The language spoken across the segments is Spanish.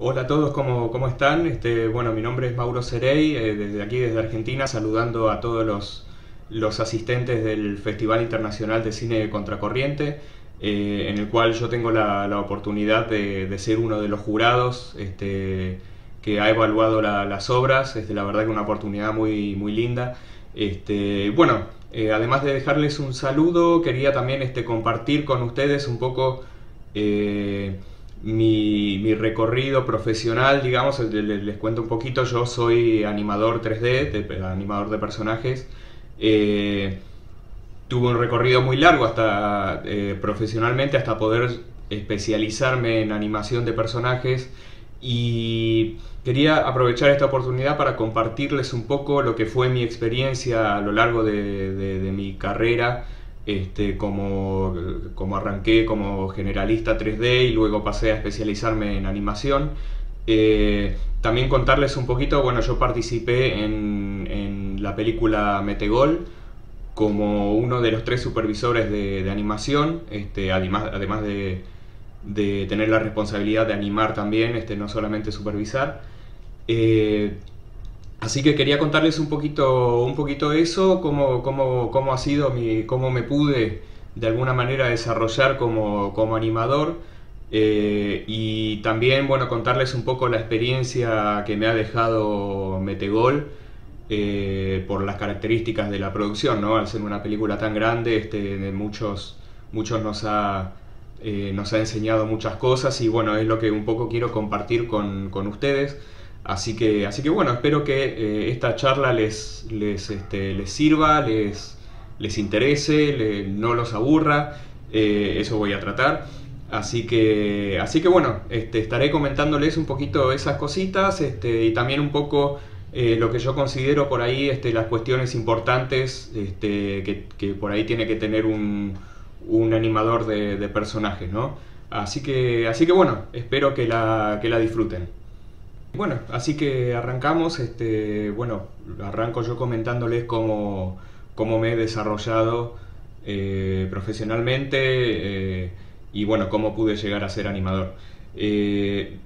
Hola a todos, ¿cómo están? Bueno, mi nombre es Mauro Cerey, desde aquí, desde Argentina, saludando a todos los asistentes del Festival Internacional de Cine de Contracorriente, en el cual yo tengo la oportunidad de ser uno de los jurados que ha evaluado las obras. La verdad que una oportunidad muy linda. Bueno, además de dejarles un saludo, quería también compartir con ustedes un poco eh, mi recorrido profesional, digamos. Les cuento un poquito. Yo soy animador 3D, animador de personajes. Eh, Tuve un recorrido muy largo hasta profesionalmente, hasta poder especializarme en animación de personajes, y quería aprovechar esta oportunidad para compartirles un poco lo que fue mi experiencia a lo largo de mi carrera, como arranqué como generalista 3D y luego pasé a especializarme en animación. También contarles un poquito. Bueno, yo participé en la película Metegol como uno de los tres supervisores de animación, además de tener la responsabilidad de animar también, no solamente supervisar. Eh, Así que quería contarles un poquito eso, cómo ha sido cómo me pude de alguna manera desarrollar como animador, y también, bueno, contarles un poco la experiencia que me ha dejado Metegol, por las características de la producción, ¿no? Al ser una película tan grande, de muchos nos ha enseñado muchas cosas, y bueno, es lo que un poco quiero compartir con ustedes. Así que bueno, espero que esta charla les sirva, les interese, no los aburra. Eso voy a tratar. Así que bueno, estaré comentándoles un poquito esas cositas, y también un poco lo que yo considero por ahí, las cuestiones importantes, que por ahí tiene que tener un animador de personajes, ¿no? Así que bueno, espero que la disfruten. Bueno, así que arrancamos. Bueno, arranco yo comentándoles cómo me he desarrollado profesionalmente, y bueno, cómo pude llegar a ser animador.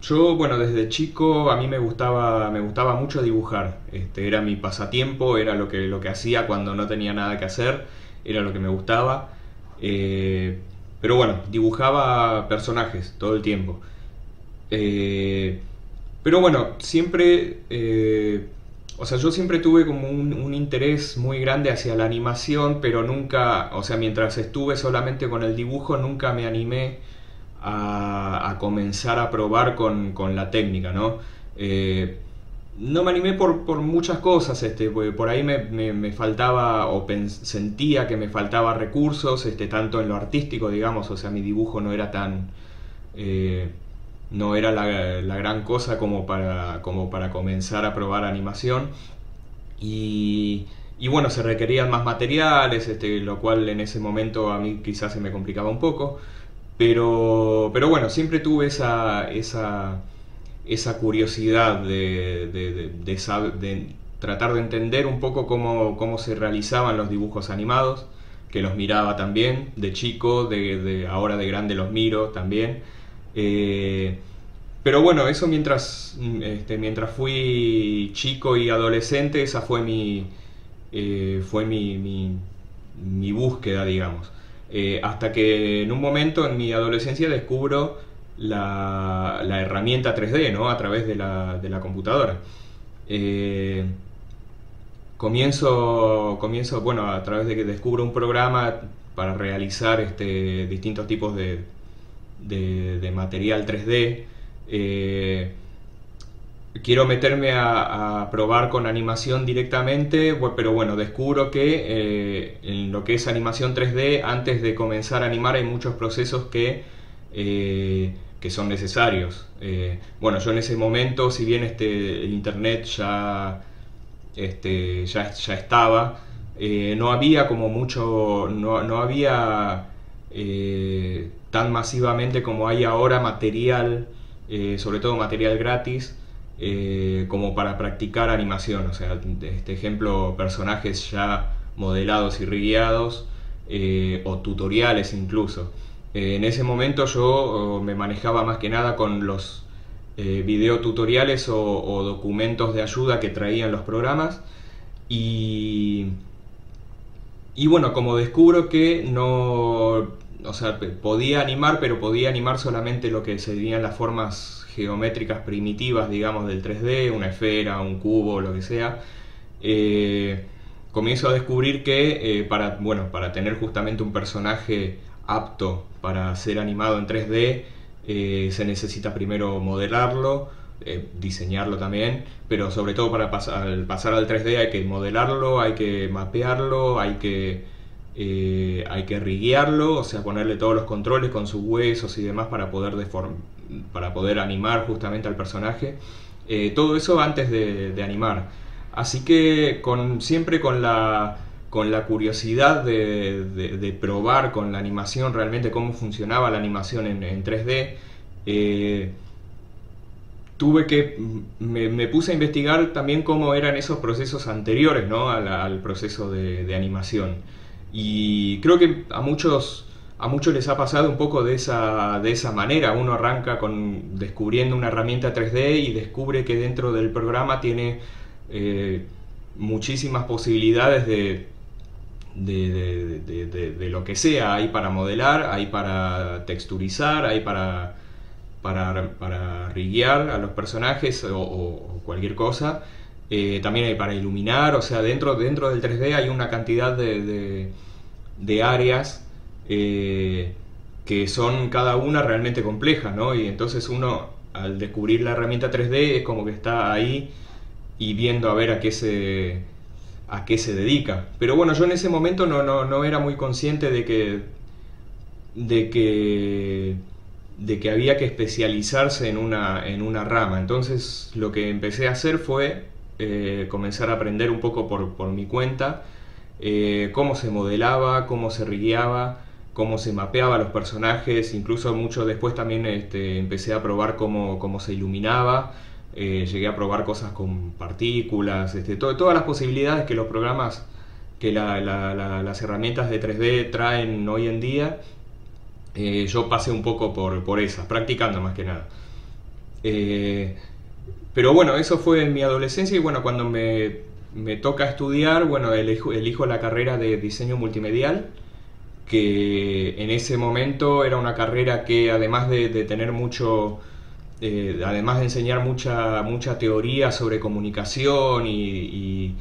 Yo, bueno, desde chico a mí me gustaba mucho dibujar. Era mi pasatiempo, era lo que hacía cuando no tenía nada que hacer, era lo que me gustaba. Pero bueno, dibujaba personajes todo el tiempo. Eh, pero bueno, o sea, yo siempre tuve como un interés muy grande hacia la animación, pero nunca, o sea, mientras estuve solamente con el dibujo, nunca me animé a comenzar a probar con la técnica, ¿no? No me animé por muchas cosas. Porque por ahí me faltaba, sentía que me faltaba recursos, tanto en lo artístico, digamos. O sea, mi dibujo eh, no era la gran cosa como para comenzar a probar animación. Y bueno, se requerían más materiales, lo cual en ese momento a mí quizás se me complicaba un poco. Pero bueno, siempre tuve esa curiosidad de tratar de entender un poco cómo se realizaban los dibujos animados, que los miraba también de chico, ahora de grande los miro también. Pero bueno, eso mientras fui chico y adolescente, esa fue mi búsqueda, digamos. Hasta que en un momento en mi adolescencia descubro la herramienta 3D, ¿no? A través de la computadora. Eh, bueno, a través de que descubro un programa para realizar distintos tipos de material 3D. Quiero meterme a probar con animación directamente, pero bueno, descubro que en lo que es animación 3D, antes de comenzar a animar hay muchos procesos que son necesarios. Bueno, yo en ese momento, si bien el internet ya estaba, no había como mucho, no había tan masivamente como hay ahora material, sobre todo material gratis, como para practicar animación. O sea, ejemplo, personajes ya modelados y rigueados, o tutoriales incluso. En ese momento yo me manejaba más que nada con videotutoriales o documentos de ayuda que traían los programas. Y, y bueno, como descubro que no, o sea, podía animar, pero podía animar solamente lo que serían las formas geométricas primitivas, digamos, del 3D, una esfera, un cubo, lo que sea, comienzo a descubrir que para tener justamente un personaje apto para ser animado en 3D, se necesita primero modelarlo, diseñarlo también, pero sobre todo para al pasar al 3D hay que modelarlo, hay que mapearlo, hay que riguearlo, o sea, ponerle todos los controles con sus huesos y demás para poder animar justamente al personaje. Todo eso antes de animar. Así que siempre con la curiosidad de probar con la animación realmente cómo funcionaba la animación en 3D, me puse a investigar también cómo eran esos procesos anteriores, ¿no? al proceso de animación. Y creo que a muchos les ha pasado un poco de esa manera. Uno arranca descubriendo una herramienta 3D y descubre que dentro del programa tiene muchísimas posibilidades de lo que sea. Hay para modelar, hay para texturizar, hay para riguear a los personajes o cualquier cosa. También hay para iluminar, o sea, dentro del 3D hay una cantidad de áreas que son cada una realmente complejas, ¿no? Y entonces uno, al descubrir la herramienta 3D, es como que está ahí y viendo a ver a qué se dedica. Pero bueno, yo en ese momento no era muy consciente de que había que especializarse en una rama. Entonces lo que empecé a hacer fue comenzar a aprender un poco por mi cuenta, cómo se modelaba, cómo se rigueaba, cómo se mapeaba a los personajes. Incluso mucho después también empecé a probar cómo se iluminaba. Llegué a probar cosas con partículas, todas las posibilidades que los programas, que las herramientas de 3D traen hoy en día. Yo pasé un poco por esas, practicando más que nada. Pero bueno, eso fue en mi adolescencia. Y bueno, cuando me toca estudiar, bueno, elijo la carrera de diseño multimedial, que en ese momento era una carrera que además de tener además de enseñar mucha teoría sobre comunicación y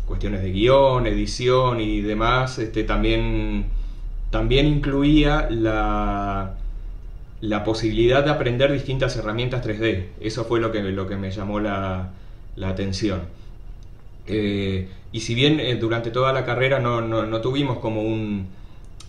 cuestiones de guión, edición y demás, también incluía la posibilidad de aprender distintas herramientas 3D. Eso fue lo que me llamó la atención. Y si bien durante toda la carrera no tuvimos como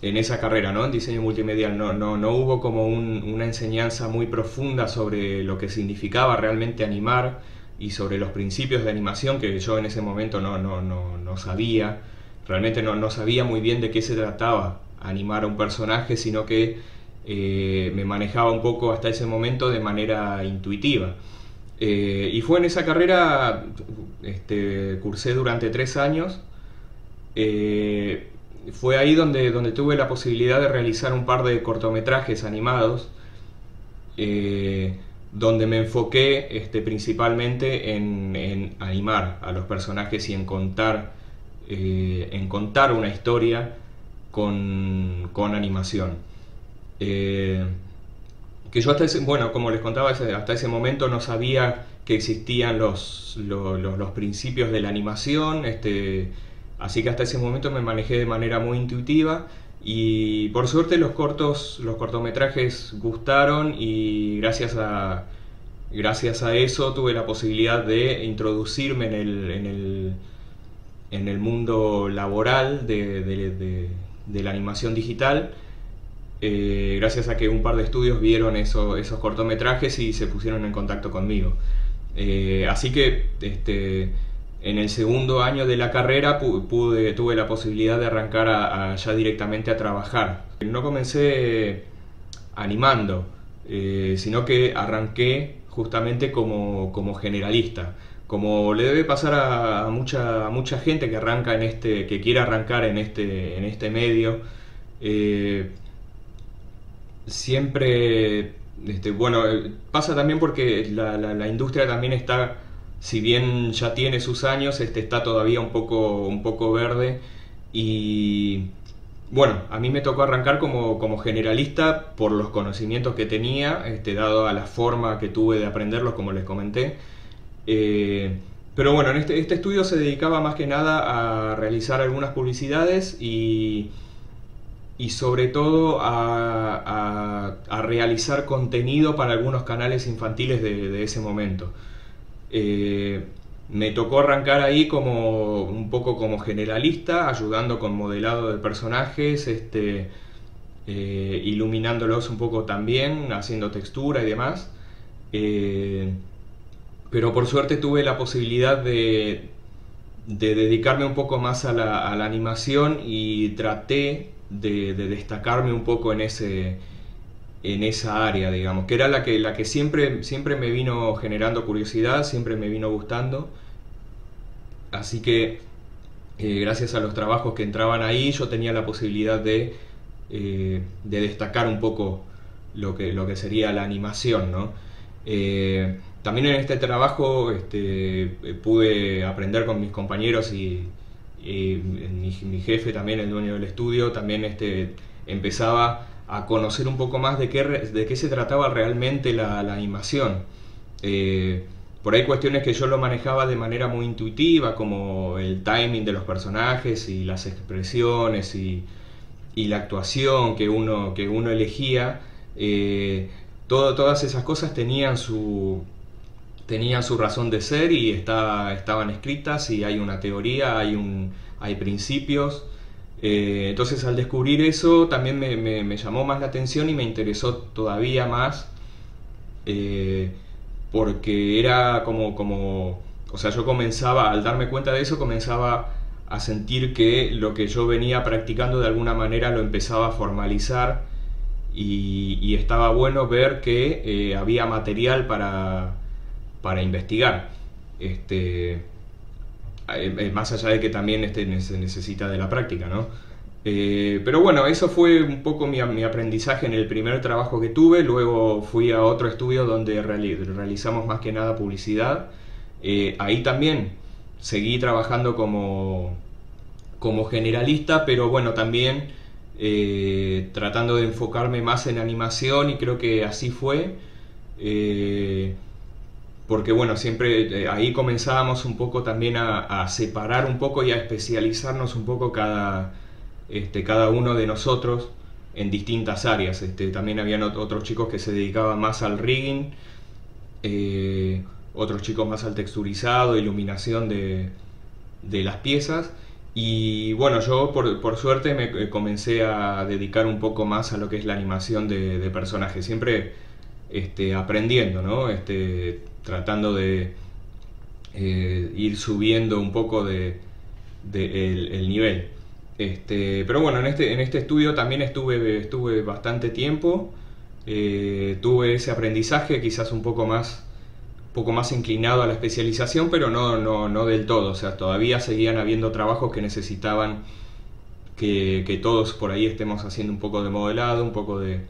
en esa carrera, ¿no? En diseño multimedial no hubo como una enseñanza muy profunda sobre lo que significaba realmente animar y sobre los principios de animación, que yo en ese momento no sabía. Realmente no sabía muy bien de qué se trataba animar a un personaje, sino que me manejaba un poco hasta ese momento de manera intuitiva. Y fue en esa carrera, cursé durante 3 años. Fue ahí donde tuve la posibilidad de realizar un par de cortometrajes animados, donde me enfoqué principalmente en animar a los personajes y en contar una historia con animación. Que yo como les contaba, hasta ese momento no sabía que existían los principios de la animación, así que hasta ese momento me manejé de manera muy intuitiva y por suerte los cortometrajes gustaron y gracias a eso tuve la posibilidad de introducirme en el mundo laboral de la animación digital. Gracias a que un par de estudios vieron esos cortometrajes y se pusieron en contacto conmigo. Así que en el segundo año de la carrera tuve la posibilidad de arrancar ya directamente a trabajar. No comencé animando, sino que arranqué justamente como generalista. Como le debe pasar a mucha gente que arranca que quiere arrancar en este medio, siempre Bueno, pasa también porque la industria también está, si bien ya tiene sus años, está todavía un poco verde. Y bueno, a mí me tocó arrancar como generalista por los conocimientos que tenía, dado a la forma que tuve de aprenderlos, como les comenté. Eh, pero bueno, en este estudio se dedicaba más que nada a realizar algunas publicidades y sobre todo a realizar contenido para algunos canales infantiles de ese momento. Eh, Me tocó arrancar ahí como un poco como generalista, ayudando con modelado de personajes, iluminándolos un poco también, haciendo textura y demás. Eh, pero por suerte tuve la posibilidad de dedicarme un poco más a la animación y traté de destacarme un poco en esa área, digamos, que era la que siempre me vino generando curiosidad, siempre me vino gustando. Así que gracias a los trabajos que entraban ahí, yo tenía la posibilidad de destacar un poco lo que sería la animación, ¿no? También en este trabajo pude aprender con mis compañeros y mi jefe también, el dueño del estudio, también empezaba a conocer un poco más de qué se trataba realmente la animación. Por ahí cuestiones que yo lo manejaba de manera muy intuitiva, como el timing de los personajes y las expresiones y la actuación que uno elegía. Todas esas cosas tenían su razón de ser y estaban escritas y hay una teoría, hay principios. Entonces al descubrir eso también me llamó más la atención y me interesó todavía más, porque era o sea, yo comenzaba, al darme cuenta de eso, comenzaba a sentir que lo que yo venía practicando de alguna manera lo empezaba a formalizar y estaba bueno ver que había material para investigar. Más allá de que también se necesita de la práctica, ¿no? Pero bueno, eso fue un poco mi aprendizaje en el primer trabajo que tuve. Luego fui a otro estudio donde realizamos más que nada publicidad. Ahí también seguí trabajando como generalista, pero bueno, también tratando de enfocarme más en animación, y creo que así fue. Porque bueno, siempre ahí comenzábamos un poco también a separar un poco y a especializarnos un poco cada uno de nosotros en distintas áreas. También habían otros chicos que se dedicaban más al rigging, otros chicos más al texturizado, iluminación de las piezas. Y bueno, yo por suerte me comencé a dedicar un poco más a lo que es la animación de personajes. Siempre aprendiendo, ¿no? Tratando de ir subiendo un poco el nivel. Pero bueno, en este estudio también estuve bastante tiempo. Tuve ese aprendizaje quizás un poco más inclinado a la especialización, pero no del todo. O sea, todavía seguían habiendo trabajos que necesitaban que todos por ahí estemos haciendo un poco de modelado, un poco de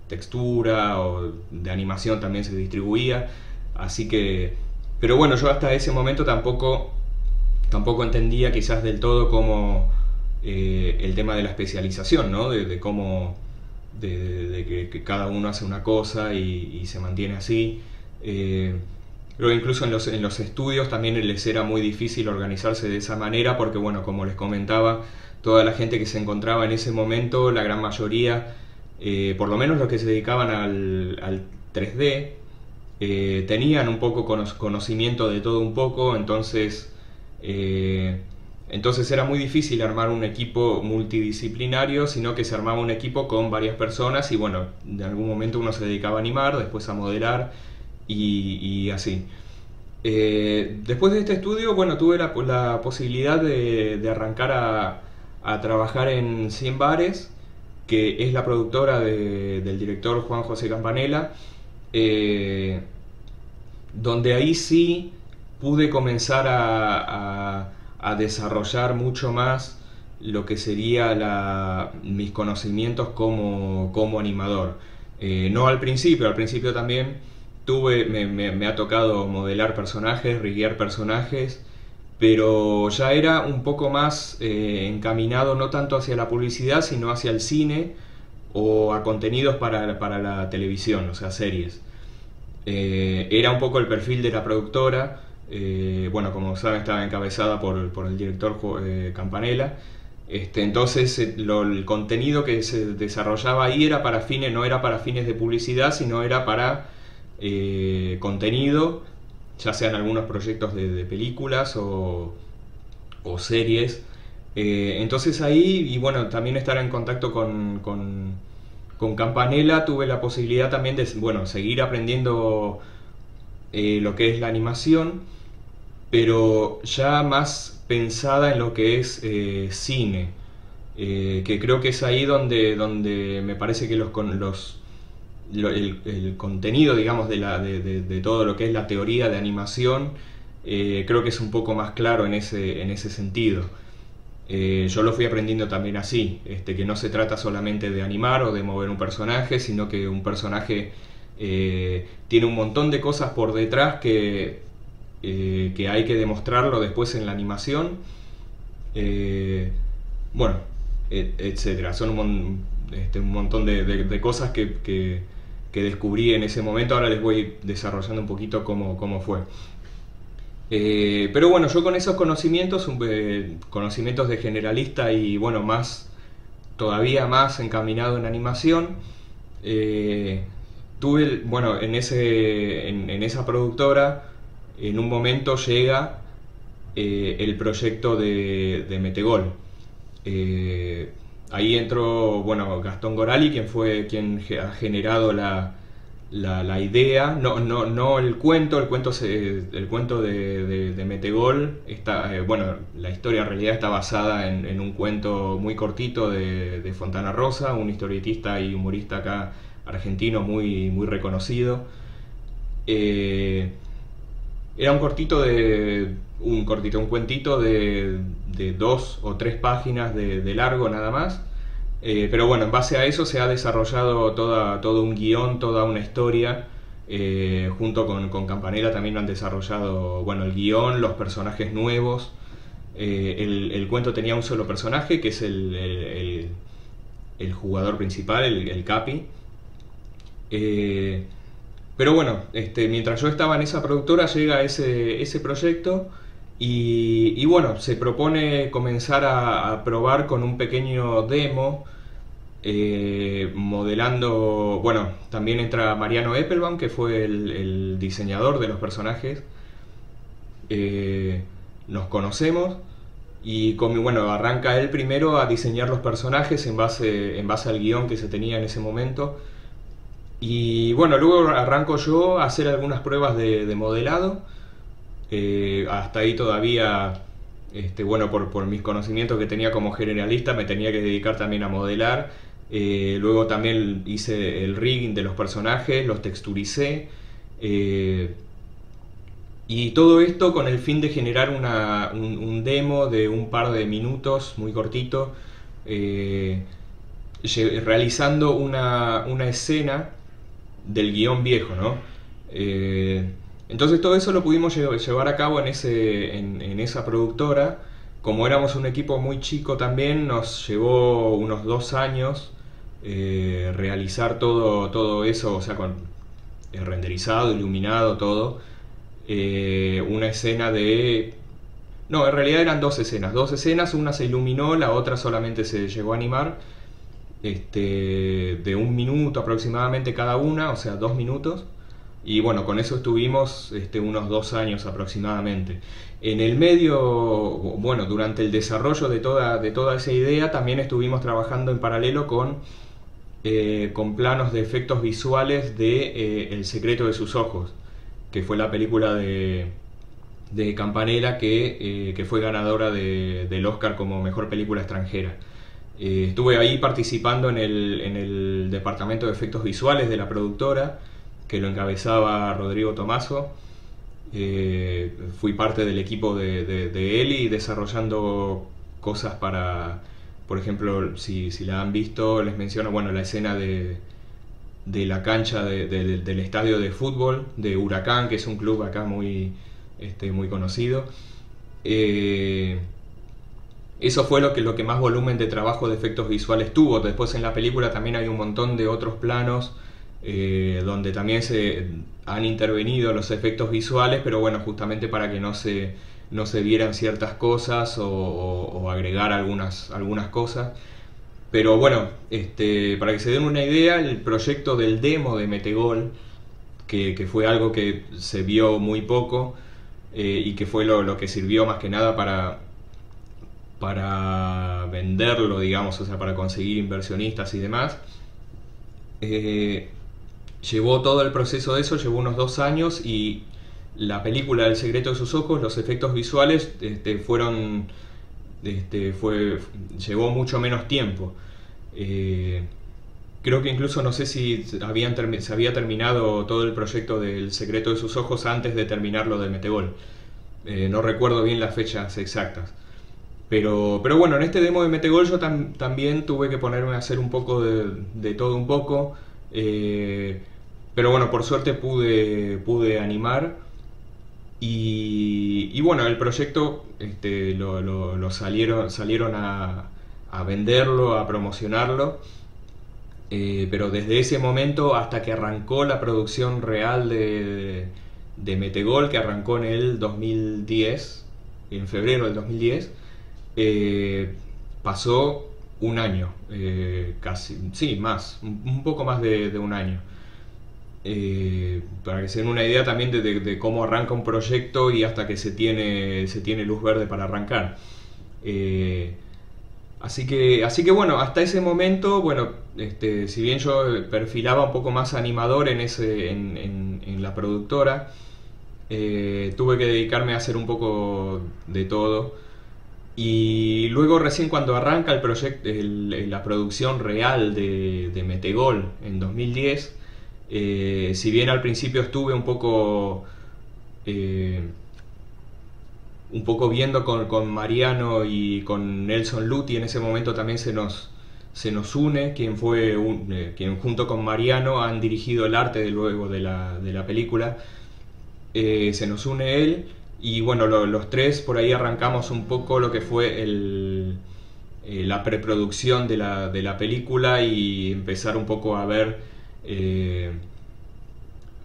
textura o de animación también se distribuía. Así que, pero bueno, yo hasta ese momento tampoco entendía quizás del todo cómo el tema de la especialización, ¿no? De cómo que cada uno hace una cosa y se mantiene así. Pero incluso en los estudios también les era muy difícil organizarse de esa manera, porque bueno, como les comentaba, toda la gente que se encontraba en ese momento, la gran mayoría, por lo menos los que se dedicaban al 3D, tenían un poco conocimiento de todo un poco. Entonces era muy difícil armar un equipo multidisciplinario, sino que se armaba un equipo con varias personas y bueno, de algún momento uno se dedicaba a animar, después a modelar y así. Después de este estudio, bueno, tuve la posibilidad de arrancar a trabajar en 100 bares, que es la productora del director Juan José Campanella, donde ahí sí pude comenzar a desarrollar mucho más lo que sería mis conocimientos como animador. No al principio también me ha tocado modelar personajes, riguear personajes, pero ya era un poco más encaminado no tanto hacia la publicidad, sino hacia el cine o a contenidos para la televisión, o sea, series. Era un poco el perfil de la productora. Bueno, como saben, estaba encabezada por el director Campanella. Entonces el contenido que se desarrollaba ahí era para fines, no era para fines de publicidad, sino era para contenido, ya sean algunos proyectos de películas o series. Entonces ahí, y bueno, también estar en contacto con Campanella, tuve la posibilidad también de, bueno, seguir aprendiendo lo que es la animación, pero ya más pensada en lo que es cine, que creo que es ahí donde me parece que el contenido, digamos, de todo lo que es la teoría de animación, creo que es un poco más claro en ese sentido. Yo lo fui aprendiendo también así, que no se trata solamente de animar o de mover un personaje, sino que un personaje tiene un montón de cosas por detrás que hay que demostrarlo después en la animación. Bueno, etcétera. Son un montón de cosas que descubrí en ese momento. Ahora les voy desarrollando un poquito cómo fue. Pero bueno, yo con esos conocimientos, conocimientos de generalista y bueno, todavía más encaminado en animación, bueno, en esa productora, en un momento llega el proyecto de Metegol. Ahí entró, bueno, Gastón Gorali, quien ha generado la idea, no el cuento. El cuento de Metegol está, bueno, la historia en realidad está basada en un cuento muy cortito de Fontana Rosa, un historietista y humorista acá argentino muy reconocido. Era un cuentito de 2 o 3 páginas de largo nada más. Pero bueno, en base a eso se ha desarrollado todo un guión, toda una historia. Junto con Campanella también lo han desarrollado, bueno, el guión, los personajes nuevos. El cuento tenía un solo personaje, que es el jugador principal, el Capi. Pero bueno, mientras yo estaba en esa productora llega ese proyecto y bueno, se propone comenzar a probar con un pequeño demo, modelando. Bueno, también entra Mariano Eppelbaum, que fue el diseñador de los personajes. Nos conocemos y bueno, arranca él primero a diseñar los personajes en base al guión que se tenía en ese momento. Y bueno, luego arranco yo a hacer algunas pruebas de modelado. Hasta ahí todavía, bueno, por mis conocimientos que tenía como generalista, me tenía que dedicar también a modelar. Luego también hice el rigging de los personajes, los texturicé. Y todo esto con el fin de generar un demo de un par de minutos, muy cortito, realizando una escena del guión viejo, ¿no? Entonces todo eso lo pudimos llevar a cabo en esa productora. Como éramos un equipo muy chico también, nos llevó unos 2 años realizar todo eso, o sea, con renderizado, iluminado, todo. Una escena No, en realidad eran dos escenas, una se iluminó, la otra solamente se llegó a animar, de 1 minuto aproximadamente cada una, o sea, 2 minutos. Y bueno, con eso estuvimos unos 2 años aproximadamente. En el medio, bueno, durante el desarrollo de toda esa idea, también estuvimos trabajando en paralelo con planos de efectos visuales de El secreto de sus ojos, que fue la película de Campanella que fue ganadora del Oscar como mejor película extranjera. Estuve ahí participando en el departamento de efectos visuales de la productora, que lo encabezaba Rodrigo Tomaso. Fui parte del equipo de él y desarrollando cosas para, por ejemplo, si la han visto, les menciono, bueno, la escena de la cancha del estadio de fútbol de Huracán, que es un club acá muy, muy conocido. Eso fue lo que más volumen de trabajo de efectos visuales tuvo. Después en la película también hay un montón de otros planos donde también se han intervenido los efectos visuales, pero bueno, justamente para que no se vieran ciertas cosas o agregar algunas cosas. Pero bueno, para que se den una idea, el proyecto del demo de Metegol, que fue algo que se vio muy poco y que fue lo que sirvió más que nada para venderlo, digamos, o sea, para conseguir inversionistas y demás. Llevó todo el proceso de eso, llevó unos 2 años, y la película El secreto de sus ojos, los efectos visuales llevó mucho menos tiempo. Creo que incluso no sé si se había terminado todo el proyecto del secreto de sus ojos antes de terminarlo de Metegol. No recuerdo bien las fechas exactas. Pero bueno, en este demo de Metegol yo también tuve que ponerme a hacer un poco de todo un poco. Pero bueno, por suerte pude animar. Y bueno, el proyecto lo salieron a venderlo, a promocionarlo. Pero desde ese momento hasta que arrancó la producción real de Metegol, que arrancó en el 2010, en febrero del 2010, pasó un año, casi, sí, más, un poco más de un año. Para que se den una idea también de cómo arranca un proyecto y hasta que se tiene luz verde para arrancar. Así que bueno, hasta ese momento, bueno, si bien yo perfilaba un poco más animador en la productora, tuve que dedicarme a hacer un poco de todo. Y luego recién cuando arranca el proyecto, la producción real de Metegol en 2010, si bien al principio estuve un poco viendo con Mariano y con Nelson Luti, en ese momento también se nos une, quien junto con Mariano han dirigido el arte luego de la película. Se nos une él, y bueno, los tres por ahí arrancamos un poco lo que fue la preproducción de la película, y empezar un poco a ver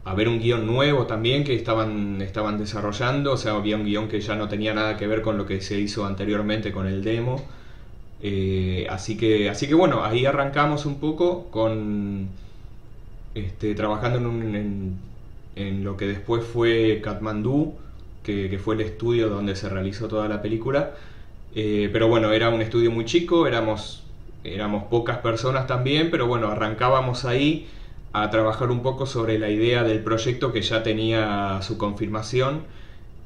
un guión nuevo también que estaban desarrollando. O sea, había un guión que ya no tenía nada que ver con lo que se hizo anteriormente con el demo. Así que bueno, ahí arrancamos un poco trabajando en lo que después fue Katmandú, que fue el estudio donde se realizó toda la película. Pero bueno, era un estudio muy chico, éramos pocas personas también, pero bueno, arrancábamos ahí a trabajar un poco sobre la idea del proyecto que ya tenía su confirmación.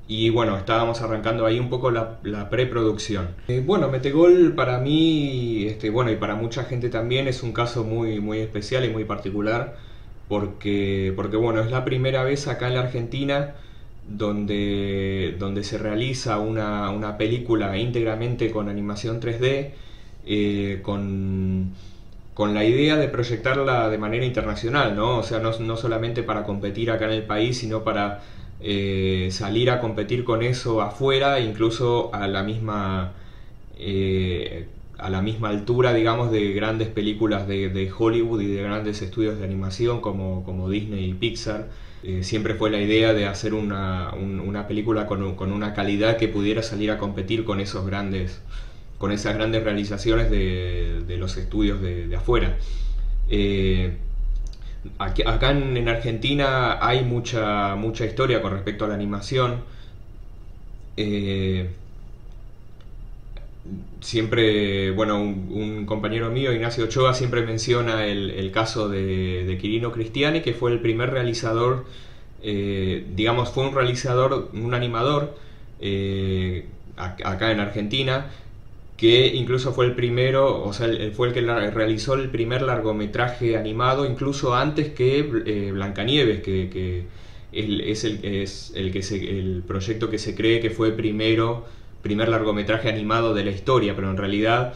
Y bueno, estábamos arrancando ahí un poco la preproducción. Bueno, Metegol para mí, bueno, y para mucha gente también, es un caso muy, muy especial y muy particular, porque bueno, es la primera vez acá en la Argentina donde se realiza una película íntegramente con animación 3D, con la idea de proyectarla de manera internacional, ¿no? O sea, no solamente para competir acá en el país, sino para salir a competir con eso afuera, incluso a la misma altura, digamos, de grandes películas de Hollywood y de grandes estudios de animación como Disney y Pixar. Siempre fue la idea de hacer una película con una calidad que pudiera salir a competir con esas grandes realizaciones de los estudios de afuera. Acá en Argentina hay mucha historia con respecto a la animación. Siempre, bueno, un compañero mío, Ignacio Ochoa, siempre menciona el caso de Quirino Cristiani, que fue el primer realizador, digamos, fue un animador acá en Argentina, que incluso fue el primero, o sea, fue el que realizó el primer largometraje animado, incluso antes que Blancanieves, que es el proyecto que se cree que fue primer largometraje animado de la historia, pero en realidad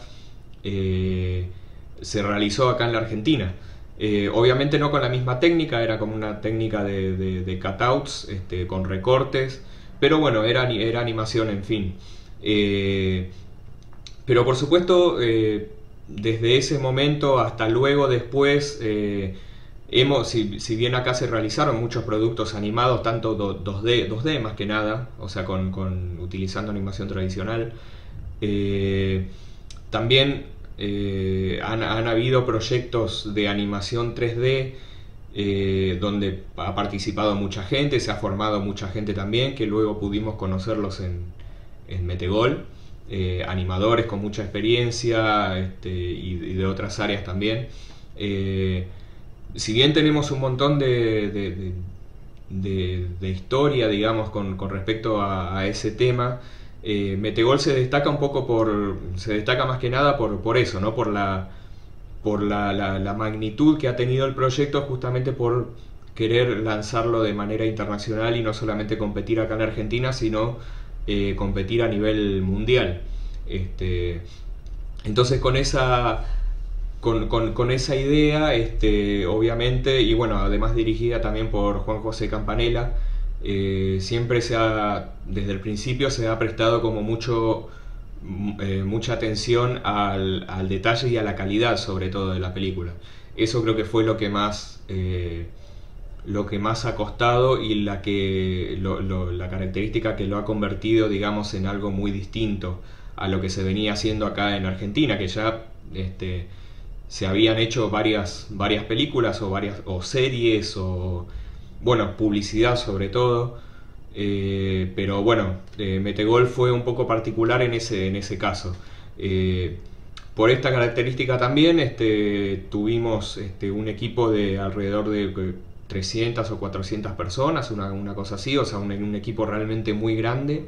se realizó acá en la Argentina. Obviamente no con la misma técnica, era como una técnica de cutouts, con recortes, pero bueno, era animación, en fin. Pero por supuesto, desde ese momento hasta luego después, si bien acá se realizaron muchos productos animados, tanto 2D más que nada, o sea, utilizando animación tradicional, también han habido proyectos de animación 3D, donde ha participado mucha gente, se ha formado mucha gente también, que luego pudimos conocerlos en Metegol, animadores con mucha experiencia, y de otras áreas también. Si bien tenemos un montón de historia, digamos, con respecto a ese tema, Metegol se destaca un poco se destaca más que nada por eso, ¿no? Por la magnitud que ha tenido el proyecto, justamente por querer lanzarlo de manera internacional y no solamente competir acá en Argentina, sino competir a nivel mundial. Entonces con esa idea, obviamente, y bueno, además dirigida también por Juan José Campanella, siempre desde el principio se ha prestado como mucha atención al detalle y a la calidad, sobre todo, de la película. Eso creo que fue lo que más ha costado, y la característica que lo ha convertido, digamos, en algo muy distinto a lo que se venía haciendo acá en Argentina, que ya se habían hecho varias películas o series, o bueno, publicidad sobre todo, pero bueno, Metegol fue un poco particular en ese caso. Por esta característica también, tuvimos un equipo de alrededor de 300 o 400 personas, una cosa así, o sea, un equipo realmente muy grande.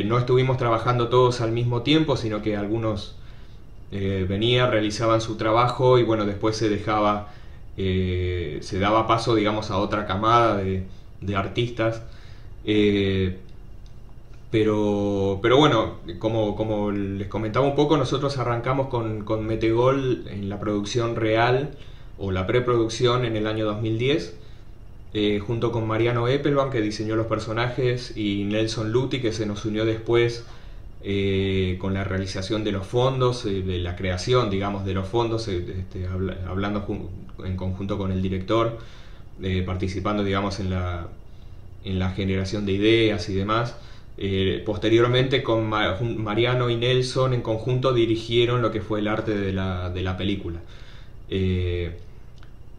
No estuvimos trabajando todos al mismo tiempo, sino que algunos realizaban su trabajo, y bueno, después se daba paso, digamos, a otra camada de artistas. Pero bueno, como les comentaba un poco, nosotros arrancamos con Metegol en la producción real, o la preproducción, en el año 2010, junto con Mariano Eppelbaum, que diseñó los personajes, y Nelson Luti, que se nos unió después con la realización de los fondos, de la creación, digamos, de los fondos, hablando en conjunto con el director, participando, digamos, en la generación de ideas y demás. Posteriormente, con Mariano y Nelson en conjunto dirigieron lo que fue el arte de la película.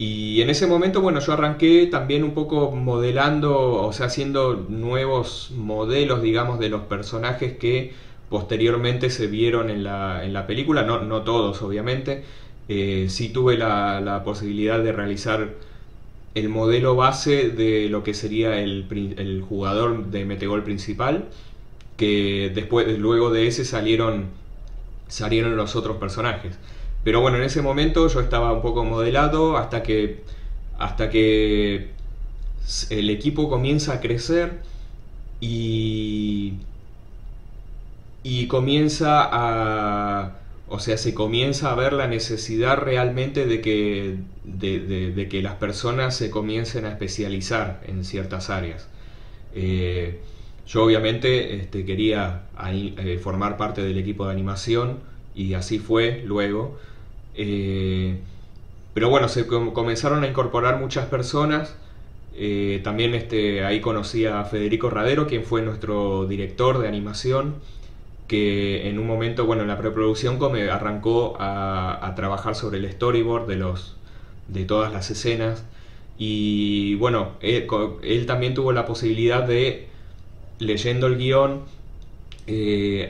Y en ese momento, bueno, yo arranqué también un poco modelando, o sea, haciendo nuevos modelos, digamos, de los personajes que posteriormente se vieron en la película. No todos, obviamente. Sí tuve la posibilidad de realizar el modelo base de lo que sería el jugador de Metegol principal, que luego de ese salieron los otros personajes. Pero bueno, en ese momento yo estaba un poco modelado hasta que el equipo comienza a crecer, y se comienza a ver la necesidad realmente de que las personas se comiencen a especializar en ciertas áreas. Yo obviamente quería formar parte del equipo de animación, y así fue luego. Pero bueno, se comenzaron a incorporar muchas personas. También ahí conocí a Federico Radero, quien fue nuestro director de animación, que en un momento, bueno, en la preproducción arrancó a trabajar sobre el storyboard de todas las escenas. Y bueno, él también tuvo la posibilidad de, leyendo el guión,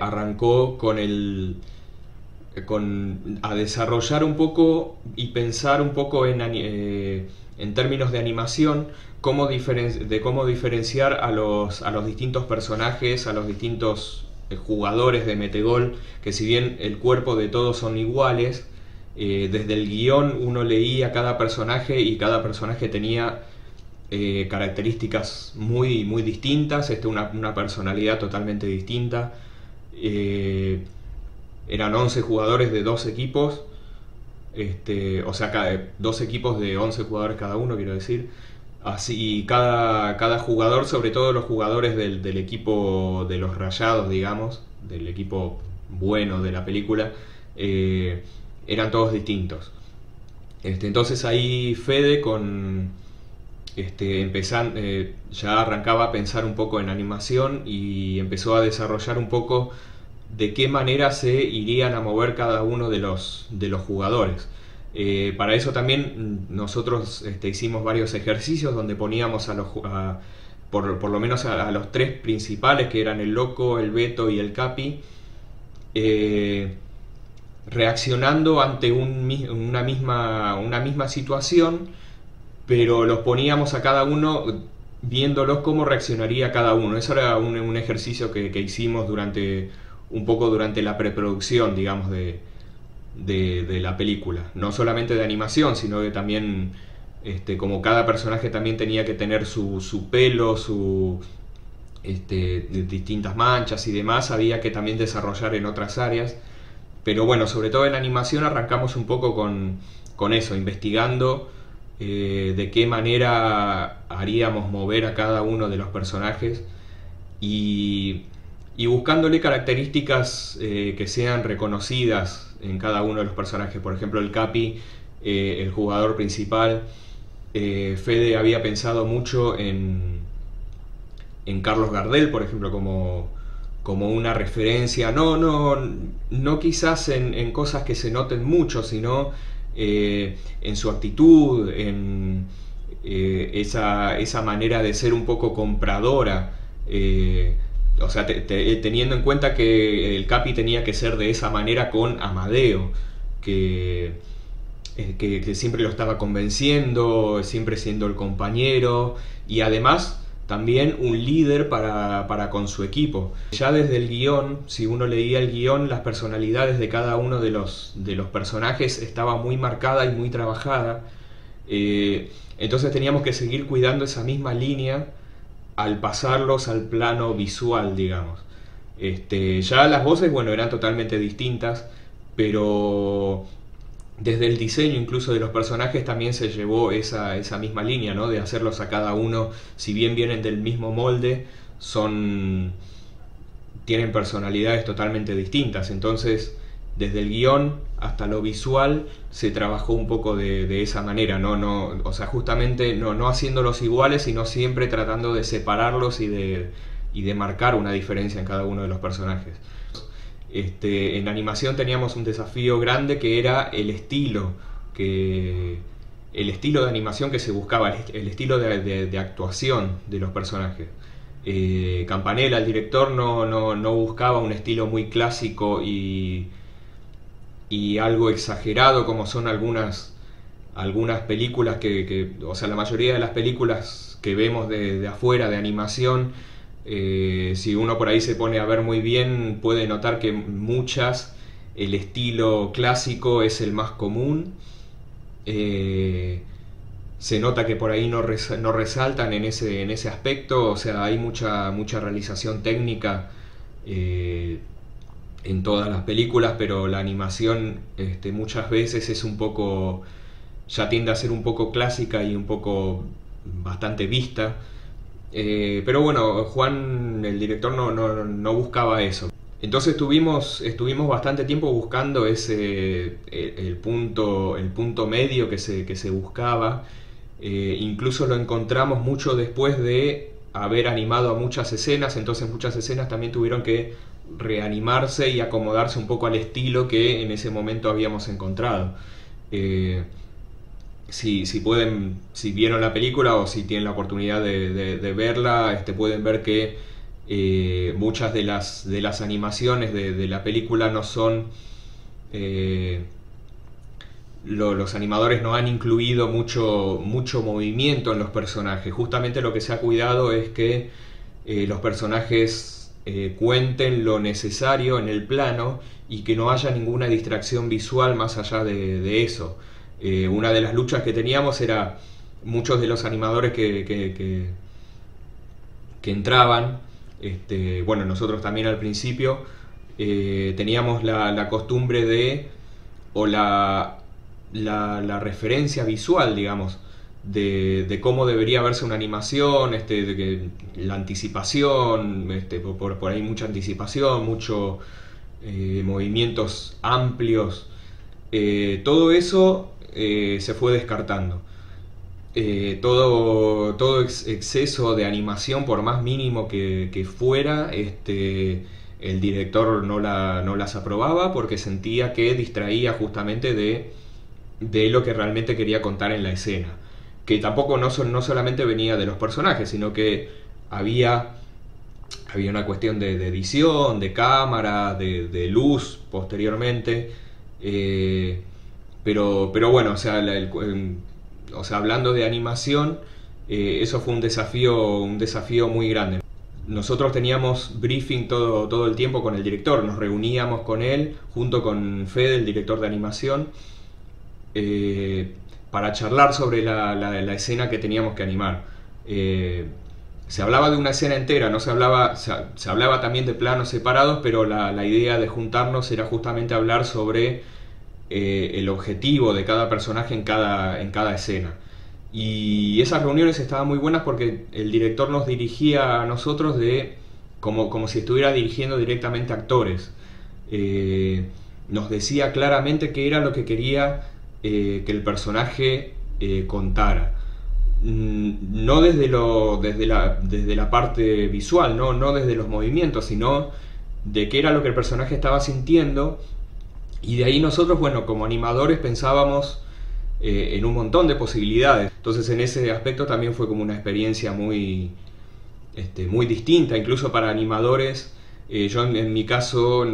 arrancó a desarrollar un poco y pensar un poco en términos de animación, cómo diferenciar a los distintos personajes, a los distintos jugadores de Metegol, que si bien el cuerpo de todos son iguales, desde el guión uno leía cada personaje, y cada personaje tenía características muy, muy distintas, una personalidad totalmente distinta. Eran 11 jugadores de 2 equipos, o sea, dos equipos de 11 jugadores cada uno, quiero decir. Así, cada jugador, sobre todo los jugadores del equipo de los Rayados, digamos, del equipo bueno de la película, eran todos distintos. Entonces ahí Fede ya arrancaba a pensar un poco en animación y empezó a desarrollar un poco de qué manera se irían a mover cada uno de los jugadores. Para eso también nosotros hicimos varios ejercicios donde poníamos por lo menos a los tres principales, que eran el Loco, el Beto y el Capi, reaccionando ante una misma situación, pero los poníamos a cada uno viéndolos cómo reaccionaría cada uno. Eso era un ejercicio que hicimos un poco durante la preproducción, digamos, de la película. No solamente de animación, sino que también, como cada personaje también tenía que tener su pelo, distintas manchas y demás, había que también desarrollar en otras áreas. Pero bueno, sobre todo en animación arrancamos un poco con eso, investigando de qué manera haríamos mover a cada uno de los personajes y buscándole características que sean reconocidas en cada uno de los personajes. Por ejemplo, el Capi, el jugador principal, Fede había pensado mucho en Carlos Gardel, por ejemplo, como una referencia, no quizás en cosas que se noten mucho, sino en su actitud, en esa manera de ser un poco compradora, o sea, teniendo en cuenta que el Capi tenía que ser de esa manera con Amadeo, que siempre lo estaba convenciendo, siempre siendo el compañero, y además también un líder para con su equipo. Ya desde el guión, si uno leía el guión, las personalidades de cada uno de los personajes estaba muy marcada y muy trabajada. Entonces teníamos que seguir cuidando esa misma línea al pasarlos al plano visual, digamos. Ya las voces, bueno, eran totalmente distintas, pero desde el diseño incluso de los personajes también se llevó esa misma línea, ¿no? De hacerlos a cada uno, si bien vienen del mismo molde, tienen personalidades totalmente distintas. Entonces, desde el guión hasta lo visual se trabajó un poco de esa manera, o sea, justamente no haciéndolos iguales, sino siempre tratando de separarlos y de marcar una diferencia en cada uno de los personajes. En animación teníamos un desafío grande que era el estilo de animación que se buscaba, el estilo de actuación de los personajes. Campanella, el director, no buscaba un estilo muy clásico y algo exagerado como son algunas películas o sea, la mayoría de las películas que vemos de afuera de animación, si uno por ahí se pone a ver muy bien, puede notar que muchas, el estilo clásico es el más común. Se nota que por ahí no resaltan en ese aspecto, o sea, hay mucha realización técnica en todas las películas, pero la animación muchas veces es un poco, ya tiende a ser un poco clásica y un poco bastante vista. Pero bueno, Juan, el director, no buscaba eso. Entonces estuvimos bastante tiempo buscando el punto medio que se buscaba. Incluso lo encontramos mucho después de haber animado a muchas escenas, entonces muchas escenas también tuvieron que reanimarse y acomodarse un poco al estilo que en ese momento habíamos encontrado. Si vieron la película o si tienen la oportunidad de verla, pueden ver que muchas de las animaciones de la película no son... los animadores no han incluido mucho movimiento en los personajes. Justamente lo que se ha cuidado es que los personajes cuenten lo necesario en el plano y que no haya ninguna distracción visual más allá de eso. Una de las luchas que teníamos era muchos de los animadores que entraban, bueno, nosotros también al principio teníamos la costumbre la referencia visual, digamos, de cómo debería verse una animación, de que la anticipación, por ahí mucha anticipación, mucho movimientos amplios, todo eso se fue descartando. Todo exceso de animación, por más mínimo que fuera, el director no las aprobaba porque sentía que distraía justamente de lo que realmente quería contar en la escena. Que tampoco no solamente venía de los personajes, sino que había una cuestión de edición, de cámara, de luz posteriormente. Pero bueno, o sea, hablando de animación, eso fue un desafío muy grande. Nosotros teníamos briefing todo el tiempo con el director, nos reuníamos con él, junto con Fede, el director de animación, para charlar sobre la escena que teníamos que animar. Se hablaba de una escena entera, no se hablaba también de planos separados, pero la idea de juntarnos era justamente hablar sobre el objetivo de cada personaje en cada escena. Y esas reuniones estaban muy buenas porque el director nos dirigía a nosotros como si estuviera dirigiendo directamente a actores. Nos decía claramente qué era lo que quería que el personaje contara. No desde la parte visual, no desde los movimientos, sino de qué era lo que el personaje estaba sintiendo. Y de ahí nosotros, bueno, como animadores pensábamos en un montón de posibilidades. Entonces en ese aspecto también fue como una experiencia muy distinta, incluso para animadores. Yo en mi caso,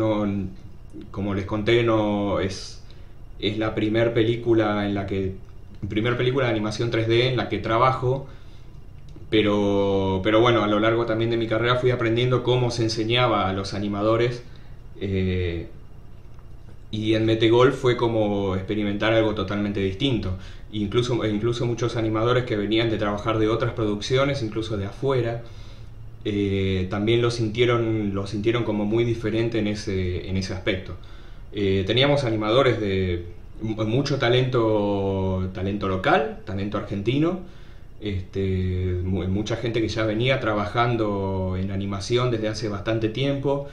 como les conté, no es la primera película de animación 3D en la que trabajo, pero bueno, a lo largo también de mi carrera fui aprendiendo cómo se enseñaba a los animadores. Y en Metegol fue como experimentar algo totalmente distinto. Incluso muchos animadores que venían de trabajar de otras producciones, incluso de afuera, también lo sintieron como muy diferente en ese aspecto. Teníamos animadores de mucho talento local, talento argentino, mucha gente que ya venía trabajando en animación desde hace bastante tiempo,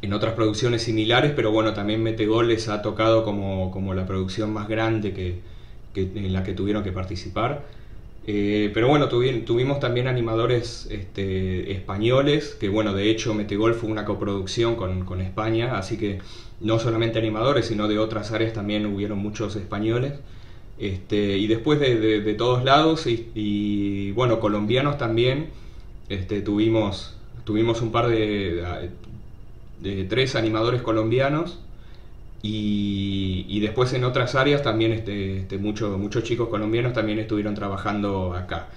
en otras producciones similares, pero bueno, también Metegol les ha tocado como la producción más grande en la que tuvieron que participar. Pero bueno, tuvimos también animadores españoles, que bueno, de hecho Metegol fue una coproducción con España, así que no solamente animadores, sino de otras áreas también hubieron muchos españoles. Y después de todos lados, y bueno, colombianos también, tuvimos un par de 3 animadores colombianos, y después en otras áreas también muchos chicos colombianos también estuvieron trabajando acá.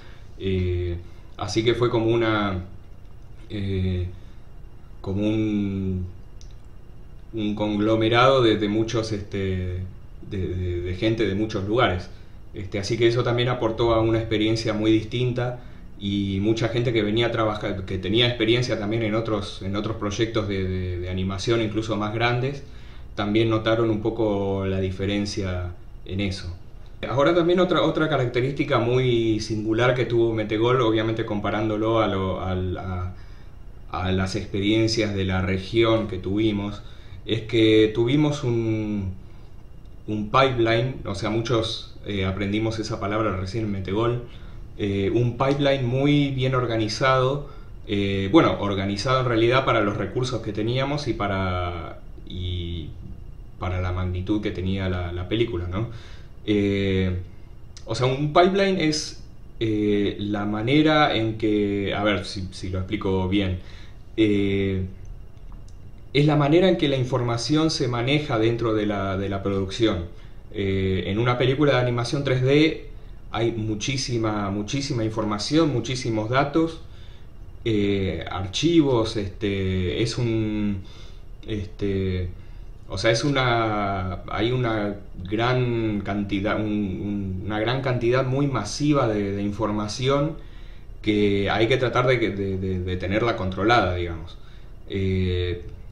Así que fue como un conglomerado de muchos de gente de muchos lugares. Así que eso también aportó a una experiencia muy distinta, y mucha gente que venía a trabajar, que tenía experiencia también en otros proyectos de animación incluso más grandes, también notaron un poco la diferencia en eso. Ahora también otra característica muy singular que tuvo Metegol, obviamente comparándolo a las experiencias de la región que tuvimos, es que tuvimos un pipeline, o sea, muchos aprendimos esa palabra recién en Metegol, un pipeline muy bien organizado, organizado en realidad para los recursos que teníamos y para la magnitud que tenía la película, ¿no? O sea, un pipeline es la manera en que, a ver si lo explico bien, es la manera en que la información se maneja dentro de la producción. En una película de animación 3D hay muchísima información, muchísimos datos, archivos, hay una gran cantidad muy masiva de información que hay que tratar de tenerla controlada, digamos.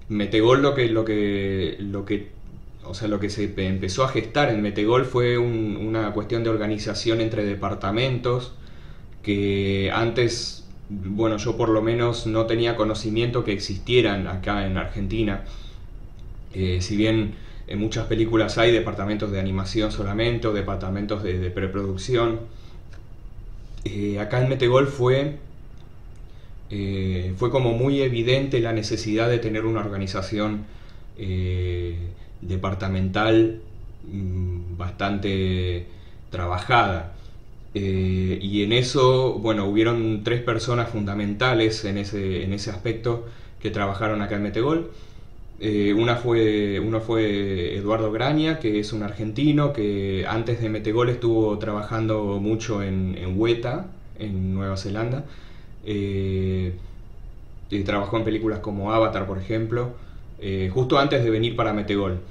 Metegol o sea, lo que se empezó a gestar en Metegol fue una cuestión de organización entre departamentos que antes, bueno, yo por lo menos no tenía conocimiento que existieran acá en Argentina. Si bien en muchas películas hay departamentos de animación solamente o departamentos de preproducción, acá en Metegol fue como muy evidente la necesidad de tener una organización departamental bastante trabajada. Y en eso, bueno, hubieron 3 personas fundamentales en ese aspecto que trabajaron acá en Metegol. Uno fue Eduardo Graña, que es un argentino que antes de Metegol estuvo trabajando mucho en Weta, en Nueva Zelanda. Trabajó en películas como Avatar, por ejemplo, justo antes de venir para Metegol.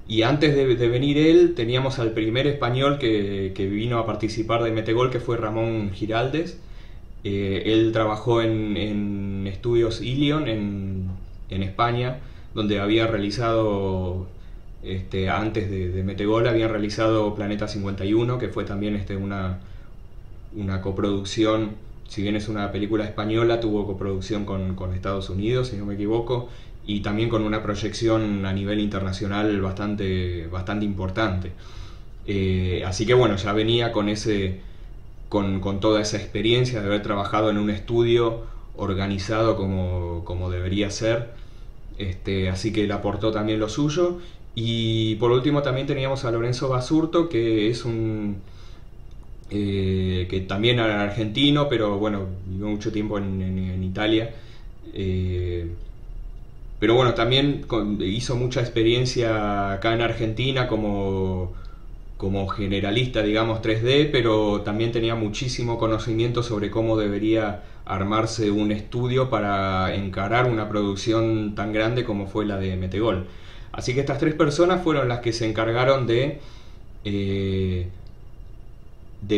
Y antes de venir él, teníamos al primer español que vino a participar de Metegol, que fue Ramón Giraldes. Él trabajó en Estudios Ilion en España, donde había realizado, antes de Metegol, habían realizado Planeta 51, que fue también una coproducción. Si bien es una película española, tuvo coproducción con Estados Unidos, si no me equivoco, y también con una proyección a nivel internacional bastante importante. Así que bueno, ya venía con toda esa experiencia de haber trabajado en un estudio organizado como debería ser. Así que le aportó también lo suyo. Y por último también teníamos a Lorenzo Basurto, que es que también era argentino, pero bueno, vivió mucho tiempo en Italia. Pero bueno, también hizo mucha experiencia acá en Argentina como generalista, digamos, 3D, pero también tenía muchísimo conocimiento sobre cómo debería armarse un estudio para encarar una producción tan grande como fue la de Metegol. Así que estas 3 personas fueron las que se encargaron de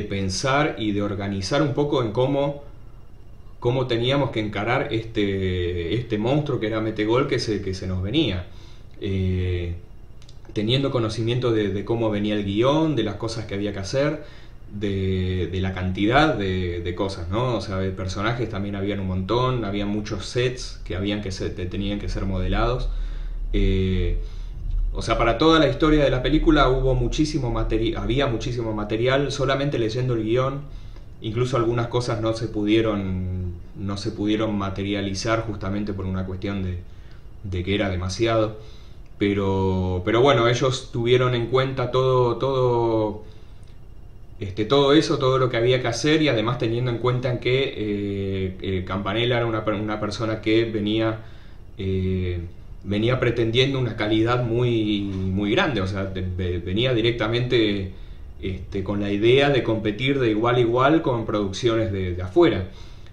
pensar y de organizar un poco en cómo teníamos que encarar este monstruo que era Metegol que se nos venía. Teniendo conocimiento de cómo venía el guión, de las cosas que había que hacer, de la cantidad de cosas, ¿no? O sea, de personajes también habían un montón, había muchos sets que tenían que ser modelados. O sea, para toda la historia de la película había muchísimo material, solamente leyendo el guión. Incluso algunas cosas no se pudieron materializar justamente por una cuestión de que era demasiado. Pero bueno, ellos tuvieron en cuenta todo eso, todo lo que había que hacer, y además teniendo en cuenta que Campanella era una persona que venía pretendiendo una calidad muy grande. O sea, venía directamente con la idea de competir de igual a igual con producciones de afuera.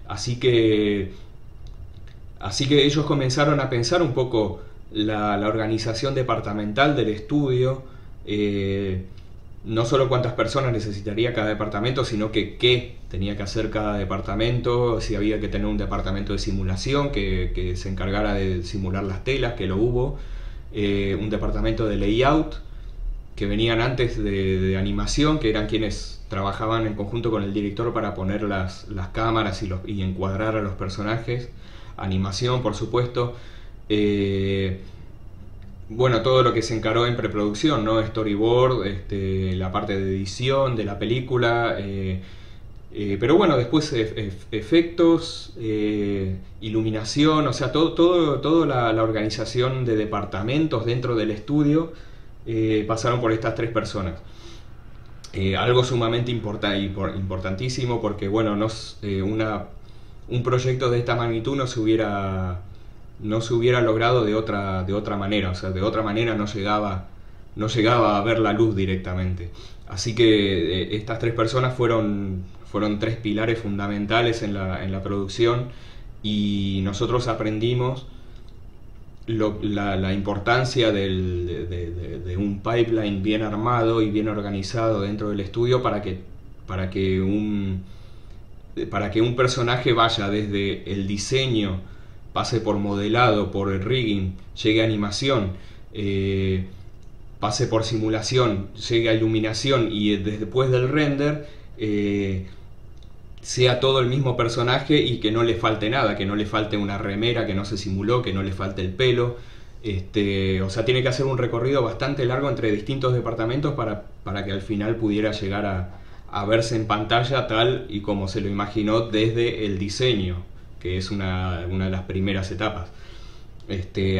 Así que ellos comenzaron a pensar un poco la organización departamental del estudio, no solo cuántas personas necesitaría cada departamento, sino qué tenía que hacer cada departamento, si había que tener un departamento de simulación que se encargara de simular las telas, que lo hubo, un departamento de layout, que venían antes de animación, que eran quienes trabajaban en conjunto con el director para poner las cámaras y encuadrar a los personajes, animación por supuesto. Bueno, todo lo que se encaró en preproducción, ¿no? Storyboard, la parte de edición de la película, pero bueno, después efectos, iluminación, o sea, toda la organización de departamentos dentro del estudio pasaron por estas 3 personas. Algo sumamente importantísimo, porque bueno, un proyecto de esta magnitud no se hubiera logrado de otra manera. O sea, de otra manera no llegaba a ver la luz directamente. Así que estas 3 personas fueron 3 pilares fundamentales en la producción, y nosotros aprendimos la importancia de un pipeline bien armado y bien organizado dentro del estudio para que un personaje vaya desde el diseño, pase por modelado, por el rigging, llegue a animación, pase por simulación, llegue a iluminación y después del render sea todo el mismo personaje y que no le falte nada, que no le falte una remera que no se simuló, que no le falte el pelo. O sea, tiene que hacer un recorrido bastante largo entre distintos departamentos para que al final pudiera llegar a verse en pantalla tal y como se lo imaginó desde el diseño, que es una de las primeras etapas.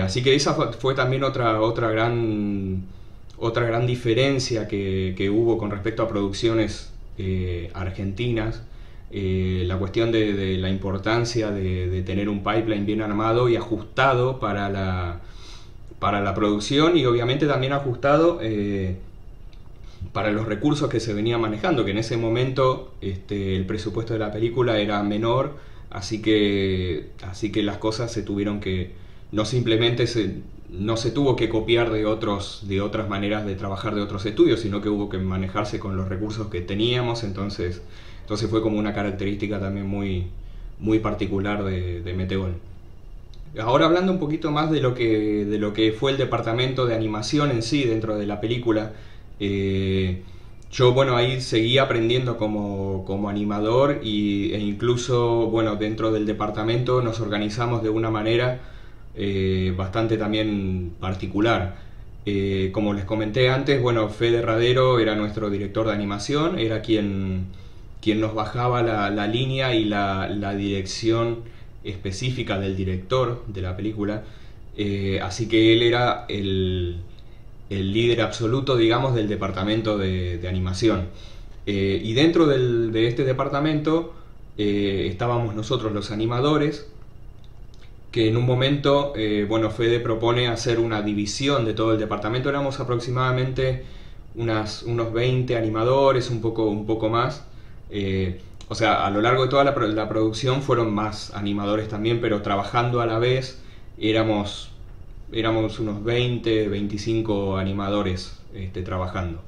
Así que esa fue también otra gran diferencia que hubo con respecto a producciones argentinas. La cuestión de la importancia de tener un pipeline bien armado y ajustado para la producción, y obviamente también ajustado para los recursos que se venían manejando, que en ese momento el presupuesto de la película era menor, así que las cosas se tuvieron que, no se tuvo que copiar de otras maneras de trabajar de otros estudios, sino que hubo que manejarse con los recursos que teníamos. Entonces fue como una característica también muy particular de Metegol. Ahora, hablando un poquito más de lo que fue el departamento de animación en sí dentro de la película, yo ahí seguí aprendiendo como animador e incluso dentro del departamento nos organizamos de una manera bastante también particular. Como les comenté antes, Fede Radero era nuestro director de animación, era quien nos bajaba la línea y la dirección específica del director de la película, así que él era el líder absoluto, digamos, del departamento de animación. Y dentro de este departamento estábamos nosotros los animadores, que en un momento, Fede propone hacer una división de todo el departamento. Éramos aproximadamente unos 20 animadores, un poco más. O sea, a lo largo de toda la producción fueron más animadores también, pero trabajando a la vez éramos unos 20, 25 animadores trabajando.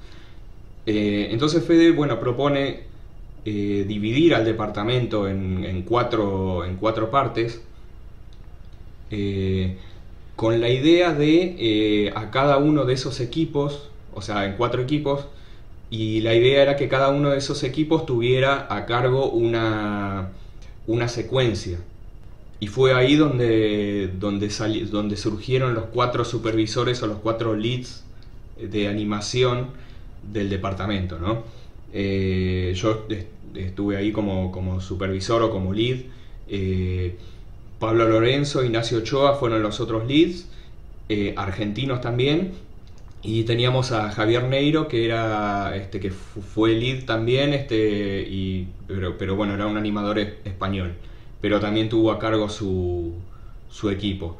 Entonces Fede propone dividir al departamento en cuatro partes, con la idea de a cada uno de esos equipos, o sea, en 4 equipos, y la idea era que cada uno de esos equipos tuviera a cargo una secuencia. Y fue ahí donde surgieron los 4 supervisores o los 4 leads de animación del departamento, ¿no? Yo estuve ahí como supervisor o como lead. Pablo Lorenzo, Ignacio Ochoa fueron los otros leads, argentinos también. Y teníamos a Javier Neiro, que era que fue lead también, pero era un animador español, pero también tuvo a cargo su equipo.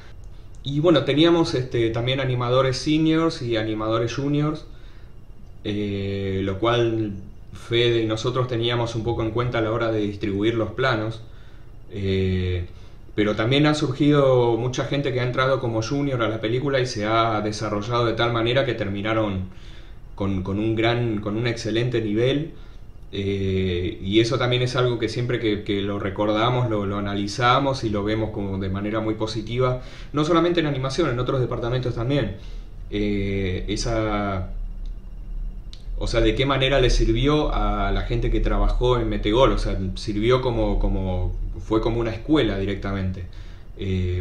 Y teníamos también animadores seniors y animadores juniors, lo cual Fede y nosotros teníamos un poco en cuenta a la hora de distribuir los planos. Pero también ha surgido mucha gente que ha entrado como junior a la película y se ha desarrollado de tal manera que terminaron con un excelente nivel. Y eso también es algo que siempre que lo recordamos, lo analizamos y lo vemos como de manera muy positiva, no solamente en animación, en otros departamentos también. O sea, de qué manera le sirvió a la gente que trabajó en Metegol. O sea, sirvió fue como una escuela directamente.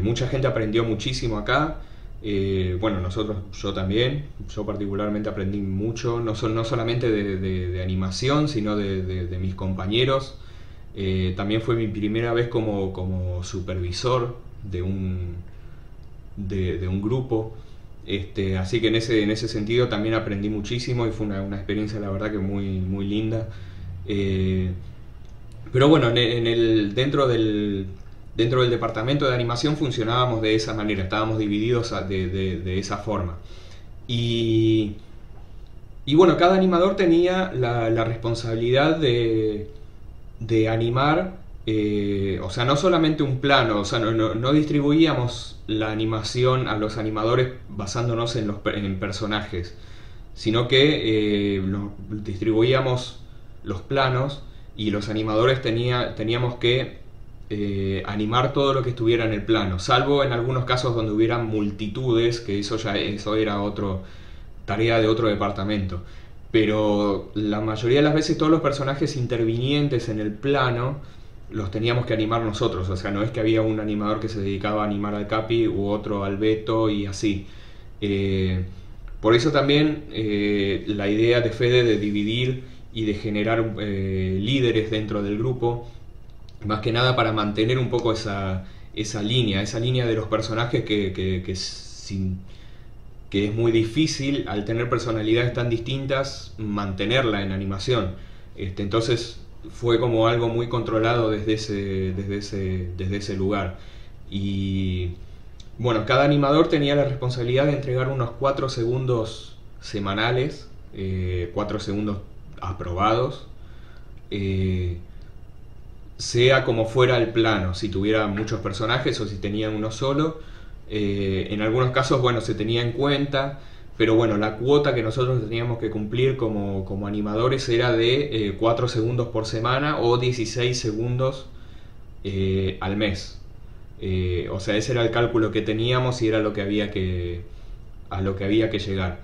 Mucha gente aprendió muchísimo acá. Yo también. Yo particularmente aprendí mucho, no solamente de animación, sino de mis compañeros. También fue mi primera vez como supervisor de un grupo. Así que en ese sentido también aprendí muchísimo y fue una experiencia, la verdad, que muy linda. Pero dentro del departamento de animación funcionábamos de esa manera, estábamos divididos de esa forma. Y cada animador tenía la responsabilidad de animar. O sea, no solamente un plano, o sea, no distribuíamos la animación a los animadores basándonos en personajes, sino que distribuíamos los planos y los animadores teníamos que animar todo lo que estuviera en el plano, salvo en algunos casos donde hubieran multitudes, que eso era otro tarea de otro departamento. Pero la mayoría de las veces todos los personajes intervinientes en el plano los teníamos que animar nosotros, o sea, no es que había un animador que se dedicaba a animar al Capi u otro al Beto y así. Por eso también la idea de Fede de dividir y de generar líderes dentro del grupo, más que nada para mantener un poco esa línea de los personajes que es muy difícil, al tener personalidades tan distintas, mantenerla en animación. Entonces fue como algo muy controlado desde ese lugar. Y bueno, cada animador tenía la responsabilidad de entregar unos 4 segundos semanales, 4 segundos aprobados, sea como fuera el plano, si tuviera muchos personajes o si tenían uno solo. En algunos casos, bueno, se tenía en cuenta, pero bueno, la cuota que nosotros teníamos que cumplir como animadores era de 4 segundos por semana o 16 segundos al mes. O sea, ese era el cálculo que teníamos y era lo que había a lo que había que llegar.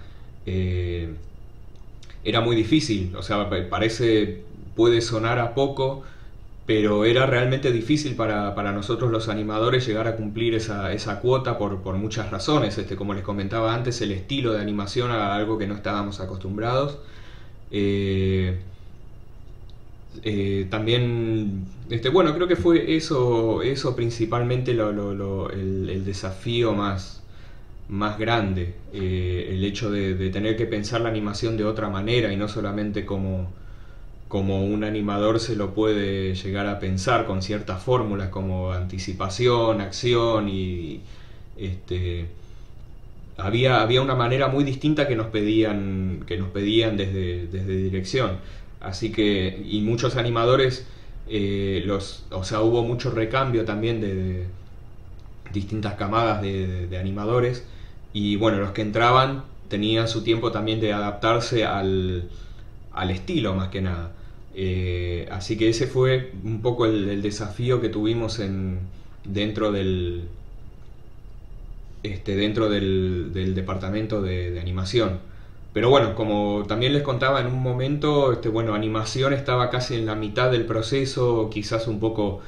Era muy difícil, o sea, puede sonar a poco, pero era realmente difícil para nosotros los animadores llegar a cumplir esa cuota por muchas razones. Como les comentaba antes, el estilo de animación era algo que no estábamos acostumbrados. También, bueno, creo que fue eso principalmente el desafío más grande, el hecho de tener que pensar la animación de otra manera y no solamente como un animador se lo puede llegar a pensar con ciertas fórmulas como anticipación, acción y había una manera muy distinta que nos pedían desde dirección. Así que, y muchos animadores, o sea, hubo mucho recambio también de distintas camadas de animadores, y bueno, los que entraban tenían su tiempo también de adaptarse al estilo más que nada. Así que ese fue un poco el desafío que tuvimos dentro del departamento de animación. Pero bueno, como también les contaba en un momento, bueno, animación estaba casi en la mitad del proceso, quizás un poco,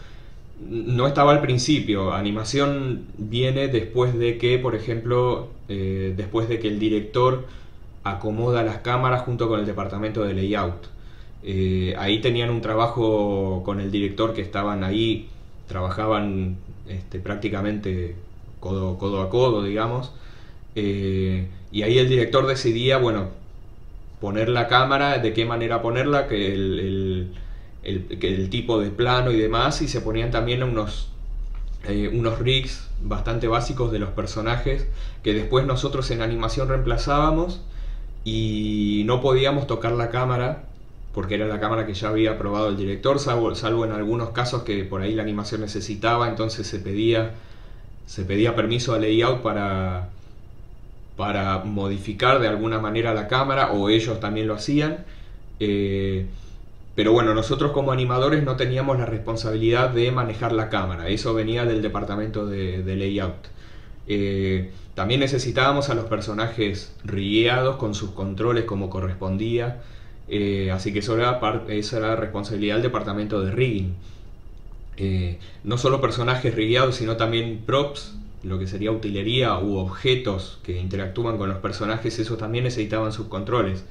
no estaba al principio. Animación viene después de que, por ejemplo, después de que el director acomoda las cámaras junto con el departamento de layout. Ahí tenían un trabajo con el director que estaban ahí, trabajaban prácticamente codo a codo, digamos. Y ahí el director decidía, bueno, poner la cámara, de qué manera ponerla, que el tipo de plano y demás, y se ponían también unos rigs bastante básicos de los personajes que después nosotros en animación reemplazábamos y no podíamos tocar la cámara porque era la cámara que ya había aprobado el director, salvo en algunos casos que por ahí la animación necesitaba, entonces se pedía permiso a layout para modificar de alguna manera la cámara, o ellos también lo hacían. Pero bueno, nosotros como animadores no teníamos la responsabilidad de manejar la cámara, eso venía del departamento de layout. También necesitábamos a los personajes rigueados con sus controles como correspondía, así que esa era responsabilidad del departamento de rigging. No solo personajes rigueados, sino también props, lo que sería utilería u objetos que interactúan con los personajes, esos también necesitaban sus controles.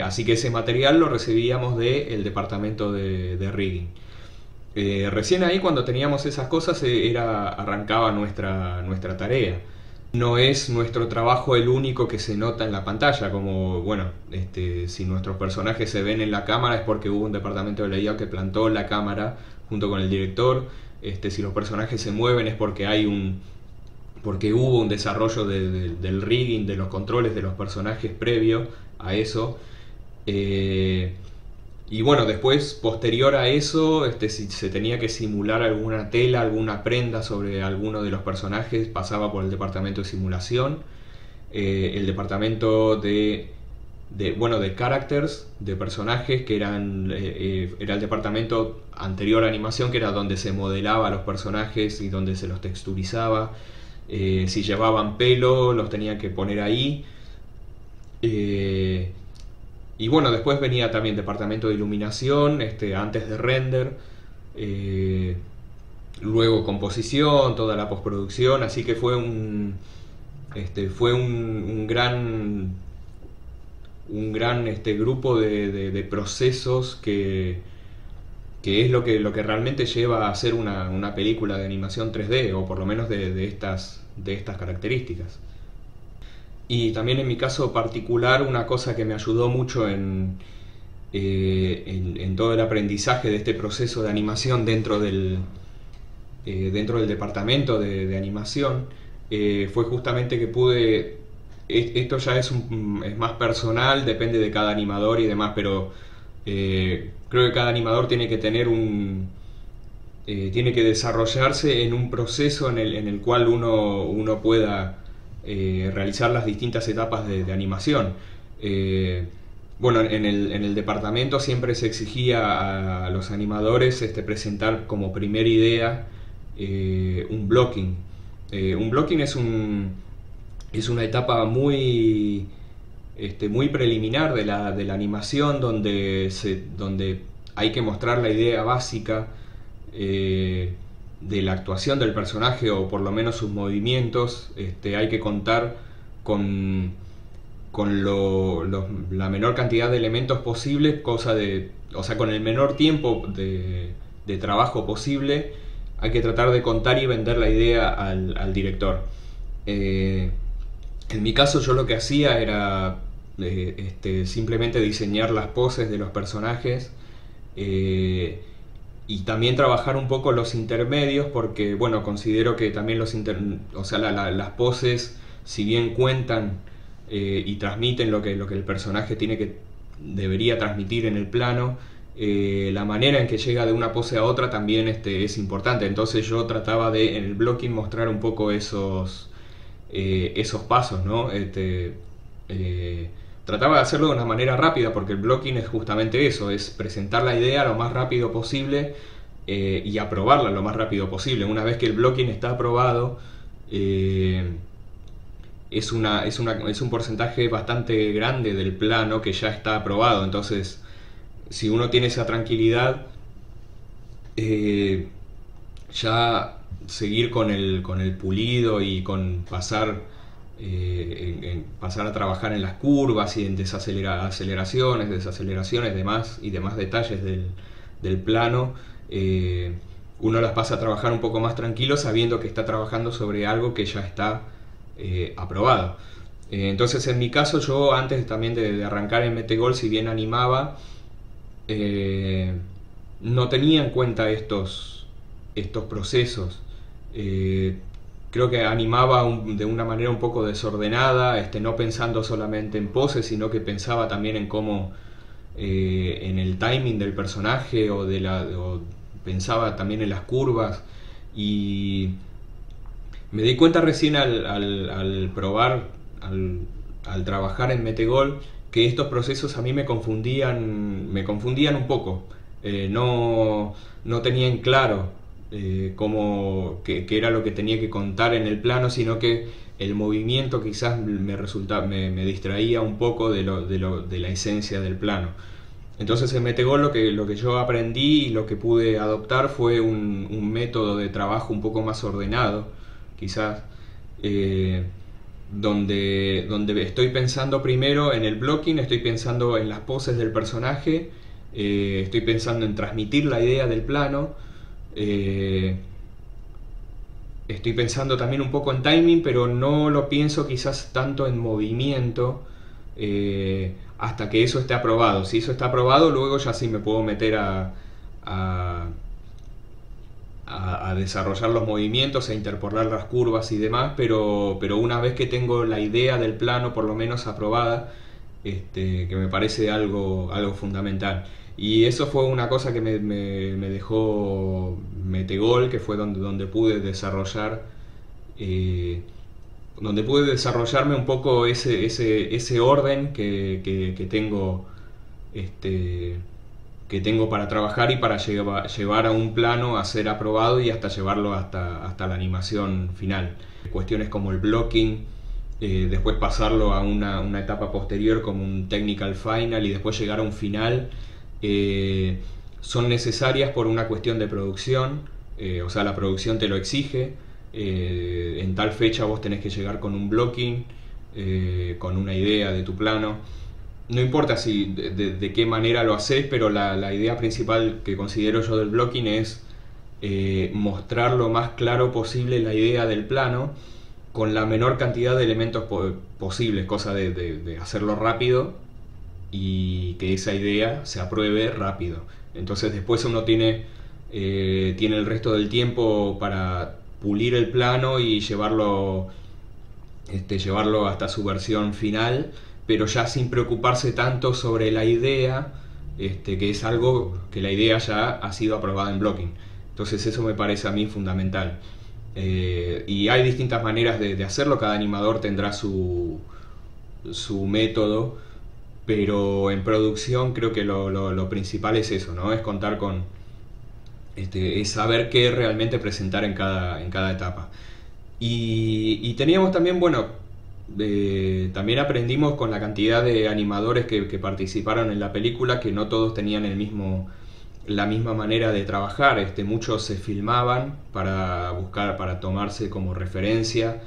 Así que ese material lo recibíamos del departamento de rigging. Recién ahí, cuando teníamos esas cosas, arrancaba nuestra tarea. No es nuestro trabajo el único que se nota en la pantalla, como, bueno, si nuestros personajes se ven en la cámara es porque hubo un departamento de layout que plantó la cámara junto con el director. Si los personajes se mueven es porque hubo un desarrollo del rigging, de los controles de los personajes previo a eso. Y bueno, después, posterior a eso, si se tenía que simular alguna tela, alguna prenda sobre alguno de los personajes, pasaba por el departamento de simulación. El departamento de bueno, de characters, de personajes que era el departamento anterior a animación, que era donde se modelaba a los personajes y donde se los texturizaba. Si llevaban pelo, los tenía que poner ahí. Eh, y bueno, después venía también departamento de iluminación, antes de render. eh, Luego composición, toda la postproducción, así que un gran grupo de procesos que es lo que realmente lleva a hacer una película de animación 3D, o por lo menos de estas características. Y también en mi caso particular, una cosa que me ayudó mucho en todo el aprendizaje de este proceso de animación dentro del departamento de animación, fue justamente que pude, esto ya es más personal, depende de cada animador y demás, pero creo que cada animador tiene que tener tiene que desarrollarse en un proceso en el cual uno pueda realizar las distintas etapas de animación. Bueno, en el departamento siempre se exigía a los animadores presentar como primera idea un blocking. Un blocking es una etapa muy preliminar de la animación, donde hay que mostrar la idea básica de la actuación del personaje, o por lo menos sus movimientos. Hay que contar con la menor cantidad de elementos posible, o sea, con el menor tiempo de trabajo posible. Hay que tratar de contar y vender la idea al director. En mi caso, yo lo que hacía era simplemente diseñar las poses de los personajes, y también trabajar un poco los intermedios, porque bueno, considero que también o sea, las poses, si bien cuentan y transmiten lo que el personaje debería transmitir en el plano, la manera en que llega de una pose a otra también es importante. Entonces yo trataba de en el blocking mostrar un poco esos pasos, ¿no? Trataba de hacerlo de una manera rápida, porque el blocking es justamente eso, es presentar la idea lo más rápido posible y aprobarla lo más rápido posible. Una vez que el blocking está aprobado, es un porcentaje bastante grande del plano que ya está aprobado. Entonces, si uno tiene esa tranquilidad, ya seguir con el pulido y con pasar pasar a trabajar en las curvas y en aceleraciones, desaceleraciones y demás detalles del plano, uno las pasa a trabajar un poco más tranquilo, sabiendo que está trabajando sobre algo que ya está aprobado. Entonces, en mi caso, yo antes también de arrancar en Metegol, si bien animaba, no tenía en cuenta estos procesos. Creo que animaba de una manera un poco desordenada, no pensando solamente en poses, sino que pensaba también en cómo, en el timing del personaje, o pensaba también en las curvas. Y me di cuenta recién al probar, al trabajar en Metegol, que estos procesos a mí me confundían un poco. No tenía en claro qué era lo que tenía que contar en el plano, sino que el movimiento quizás me distraía un poco de la esencia del plano. Entonces en Metegol lo que yo aprendí y lo que pude adoptar fue un método de trabajo un poco más ordenado, quizás, donde estoy pensando primero en el blocking, estoy pensando en las poses del personaje, estoy pensando en transmitir la idea del plano, estoy pensando también un poco en timing, pero no lo pienso quizás tanto en movimiento, hasta que eso esté aprobado. Si eso está aprobado, luego ya sí me puedo meter a desarrollar los movimientos, a interpolar las curvas y demás, pero una vez que tengo la idea del plano por lo menos aprobada, que me parece algo fundamental. Y eso fue una cosa que me dejó Metegol, que fue donde pude desarrollar donde pude desarrollarme un poco ese orden que tengo, este, que tengo para trabajar y para llevar a un plano a ser aprobado y hasta llevarlo hasta la animación final. Cuestiones como el blocking, después pasarlo a una etapa posterior como un technical final y después llegar a un final, son necesarias por una cuestión de producción, o sea, la producción te lo exige. En tal fecha vos tenés que llegar con un blocking, con una idea de tu plano. No importa si de qué manera lo haces, pero la idea principal que considero yo del blocking es mostrar lo más claro posible la idea del plano con la menor cantidad de elementos posibles, cosa de hacerlo rápido y que esa idea se apruebe rápido. Entonces después uno tiene el resto del tiempo para pulir el plano y llevarlo hasta su versión final, pero ya sin preocuparse tanto sobre la idea, que es algo que la idea ya ha sido aprobada en blocking. Entonces eso me parece a mí fundamental. Y hay distintas maneras de hacerlo, cada animador tendrá su método, pero en producción creo que lo principal es eso, ¿no? Es contar con, es saber qué realmente presentar en cada etapa. Y teníamos también, bueno, también aprendimos con la cantidad de animadores que participaron en la película, que no todos tenían la misma manera de trabajar. Muchos se filmaban para tomarse como referencia,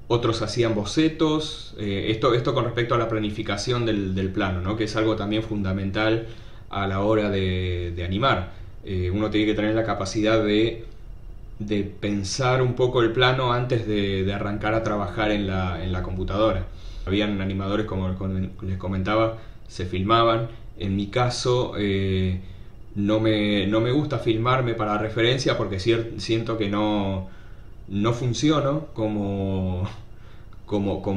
otros hacían bocetos. Esto con respecto a la planificación del plano, ¿no? Que es algo también fundamental a la hora de animar. Uno tiene que tener la capacidad de pensar un poco el plano antes de arrancar a trabajar en la computadora. Habían animadores, como les comentaba, se filmaban. En mi caso, no me gusta filmarme para referencia porque siento que no funciono como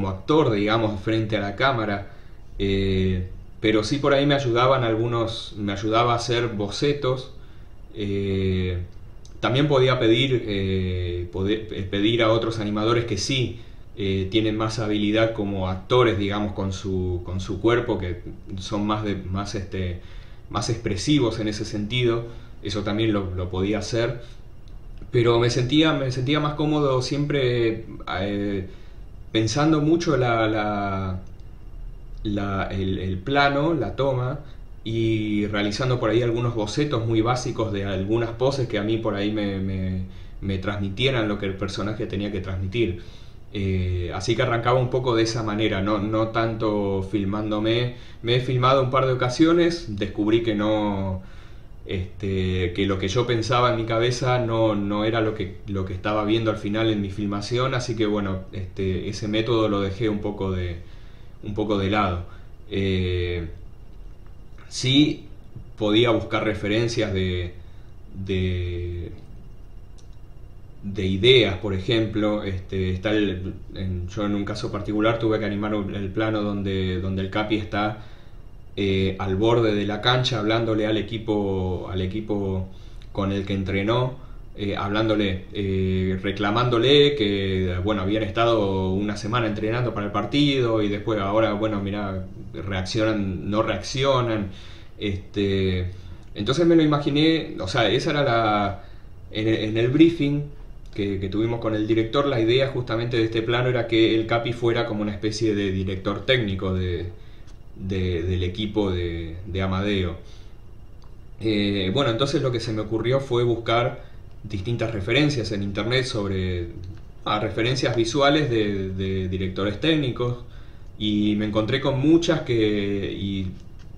actor, digamos, frente a la cámara. Pero sí por ahí me ayudaba a hacer bocetos. También podía pedir a otros animadores que sí tienen más habilidad como actores, digamos, con su cuerpo, que son más expresivos en ese sentido. Eso también lo podía hacer. Pero me sentía más cómodo siempre pensando mucho el plano, la toma, y realizando por ahí algunos bocetos muy básicos de algunas poses que a mí por ahí me transmitieran lo que el personaje tenía que transmitir. Así que arrancaba un poco de esa manera, no tanto filmándome. Me he filmado un par de ocasiones, descubrí que que lo que yo pensaba en mi cabeza no era lo que estaba viendo al final en mi filmación, así que bueno, ese método lo dejé un poco de lado. Sí podía buscar referencias de ideas, por ejemplo. Yo en un caso particular tuve que animar el plano donde el Capi está al borde de la cancha hablándole al equipo con el que entrenó, reclamándole que bueno, habían estado una semana entrenando para el partido y después ahora, bueno, mira, no reaccionan. Entonces me lo imaginé, o sea, esa era en el briefing que tuvimos con el director. La idea justamente de este plano era que el Capi fuera como una especie de director técnico del equipo de Amadeo. Bueno, entonces lo que se me ocurrió fue buscar distintas referencias en internet sobre referencias visuales de directores técnicos, y me encontré con muchas y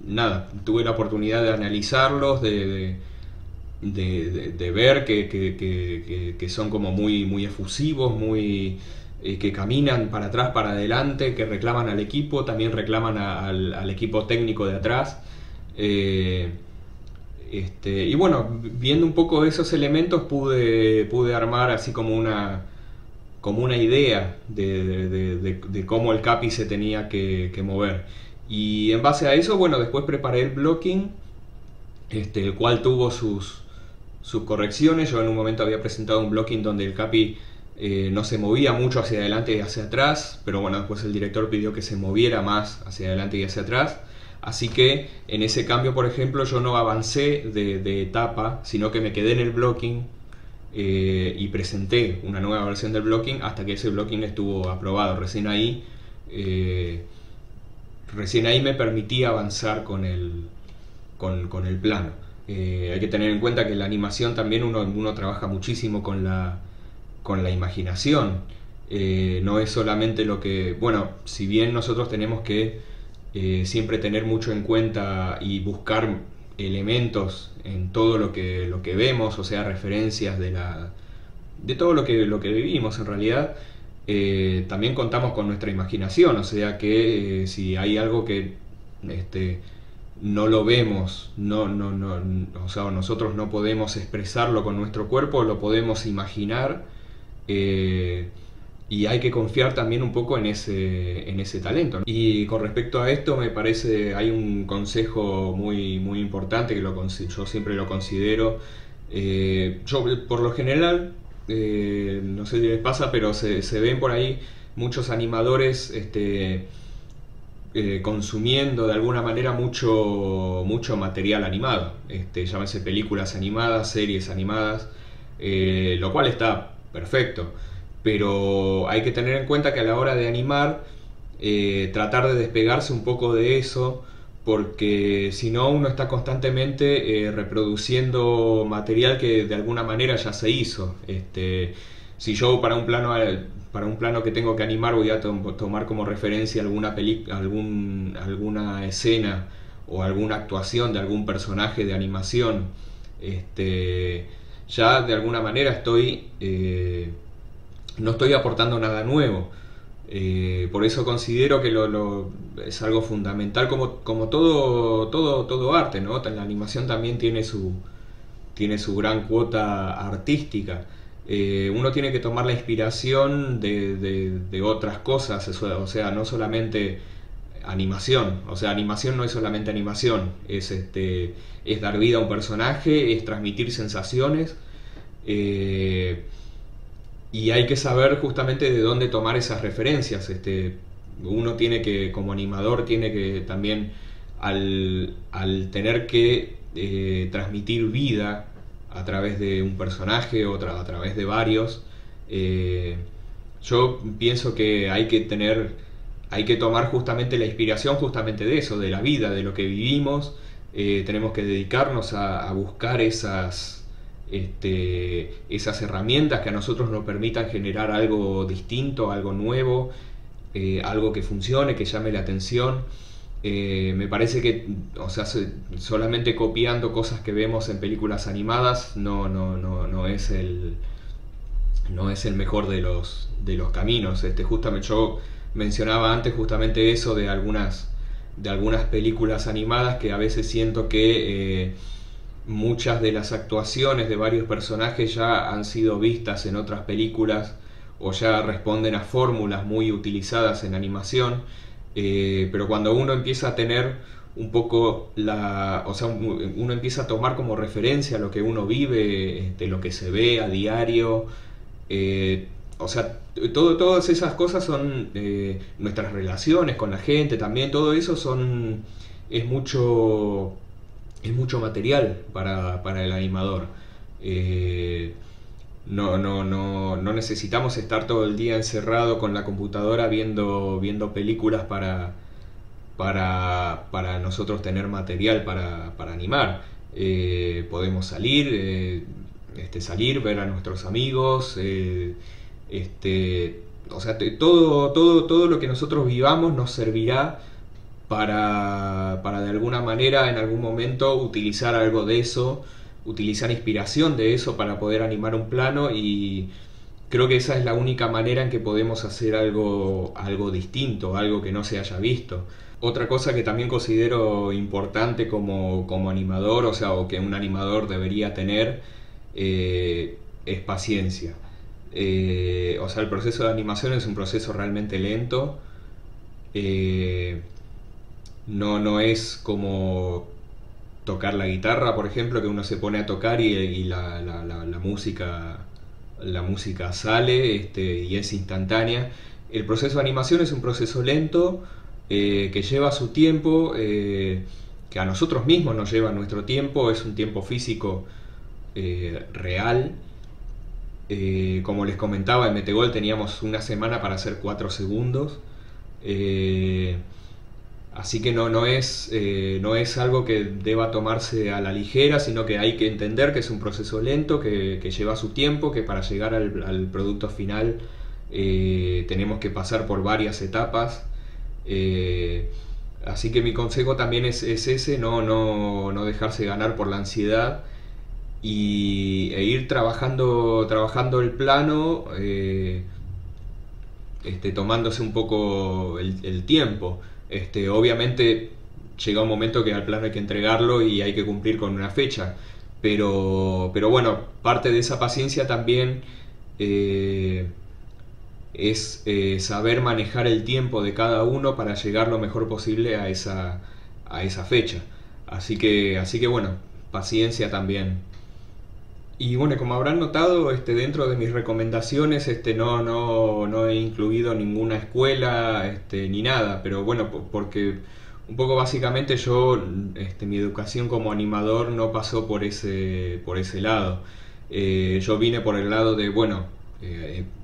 nada, tuve la oportunidad de analizarlos, de ver que son como muy efusivos, que caminan para atrás, para adelante, que reclaman al equipo, también reclaman al equipo técnico de atrás. Y bueno, viendo un poco esos elementos pude armar así como una idea de cómo el Capi se tenía que mover. Y en base a eso, bueno, después preparé el blocking, el cual tuvo sus correcciones. Yo en un momento había presentado un blocking donde el Capi no se movía mucho hacia adelante y hacia atrás, pero bueno, después el director pidió que se moviera más hacia adelante y hacia atrás. Así que en ese cambio, por ejemplo, yo no avancé de etapa, sino que me quedé en el blocking y presenté una nueva versión del blocking hasta que ese blocking estuvo aprobado. Eh, recién ahí me permití avanzar con el plano. Hay que tener en cuenta que en la animación también uno trabaja muchísimo con la imaginación. No es solamente lo que... Bueno, si bien nosotros tenemos que siempre tener mucho en cuenta y buscar elementos en todo lo que vemos, o sea, referencias de todo lo que vivimos en realidad, también contamos con nuestra imaginación, o sea que si hay algo que este, no lo vemos, o sea, nosotros no podemos expresarlo con nuestro cuerpo, lo podemos imaginar, eh, y hay que confiar también un poco en ese talento, ¿no? Y con respecto a esto me parece, hay un consejo muy importante que yo siempre lo considero. Yo por lo general, no sé si les pasa, pero se ven por ahí muchos animadores consumiendo de alguna manera mucho material animado, llámese películas animadas, series animadas, lo cual está perfecto, pero hay que tener en cuenta que a la hora de animar, tratar de despegarse un poco de eso, porque si no uno está constantemente reproduciendo material que de alguna manera ya se hizo. Si yo para un plano que tengo que animar voy a tomar como referencia alguna escena o alguna actuación de algún personaje de animación, ya de alguna manera no estoy aportando nada nuevo. Por eso considero que es algo fundamental, como todo arte, ¿no? La animación también tiene su gran cuota artística. Uno tiene que tomar la inspiración de otras cosas, o sea, no solamente animación. O sea, animación no es solamente animación, es dar vida a un personaje, es transmitir sensaciones. Y hay que saber justamente de dónde tomar esas referencias. Uno tiene que, como animador, tiene que también, al tener que transmitir vida a través de un personaje o a través de varios, yo pienso que hay que tomar justamente la inspiración justamente de eso, de la vida, de lo que vivimos. Tenemos que dedicarnos a buscar esas herramientas que a nosotros nos permitan generar algo distinto, algo nuevo, algo que funcione, que llame la atención. Me parece que, o sea, solamente copiando cosas que vemos en películas animadas no es el mejor de los caminos. Justamente yo mencionaba antes justamente eso de algunas películas animadas, que a veces siento que muchas de las actuaciones de varios personajes ya han sido vistas en otras películas o ya responden a fórmulas muy utilizadas en animación, pero cuando uno empieza a tener un poco o sea, uno empieza a tomar como referencia lo que uno vive, lo que se ve a diario, o sea, todas esas cosas son nuestras relaciones con la gente también, todo eso es mucho material para el animador. No necesitamos estar todo el día encerrado con la computadora viendo películas para nosotros tener material para animar. Podemos salir, ver a nuestros amigos, o sea, todo lo que nosotros vivamos nos servirá para de alguna manera en algún momento utilizar algo de eso, utilizar inspiración de eso para poder animar un plano, y creo que esa es la única manera en que podemos hacer algo distinto, algo que no se haya visto. Otra cosa que también considero importante como animador, o sea, o que un animador debería tener, es paciencia. O sea, el proceso de animación es un proceso realmente lento. No es como tocar la guitarra, por ejemplo, que uno se pone a tocar y la música la música sale y es instantánea. El proceso de animación es un proceso lento, que lleva su tiempo, que a nosotros mismos nos lleva nuestro tiempo, es un tiempo físico real. Como les comentaba, en Metegol teníamos una semana para hacer 4 segundos. Eh, Así que no es algo que deba tomarse a la ligera, sino que hay que entender que es un proceso lento, que lleva su tiempo, que para llegar al producto final tenemos que pasar por varias etapas. Eh, Así que mi consejo también es ese, no dejarse ganar por la ansiedad e ir trabajando el plano, tomándose un poco el tiempo. Obviamente llega un momento que al plano hay que entregarlo y hay que cumplir con una fecha, pero bueno, parte de esa paciencia también es saber manejar el tiempo de cada uno para llegar lo mejor posible a esa fecha. Así que bueno, paciencia también. Y bueno, como habrán notado, dentro de mis recomendaciones, no he incluido ninguna escuela, ni nada, pero bueno, porque un poco básicamente yo, mi educación como animador no pasó por ese lado. Yo vine por el lado de, bueno,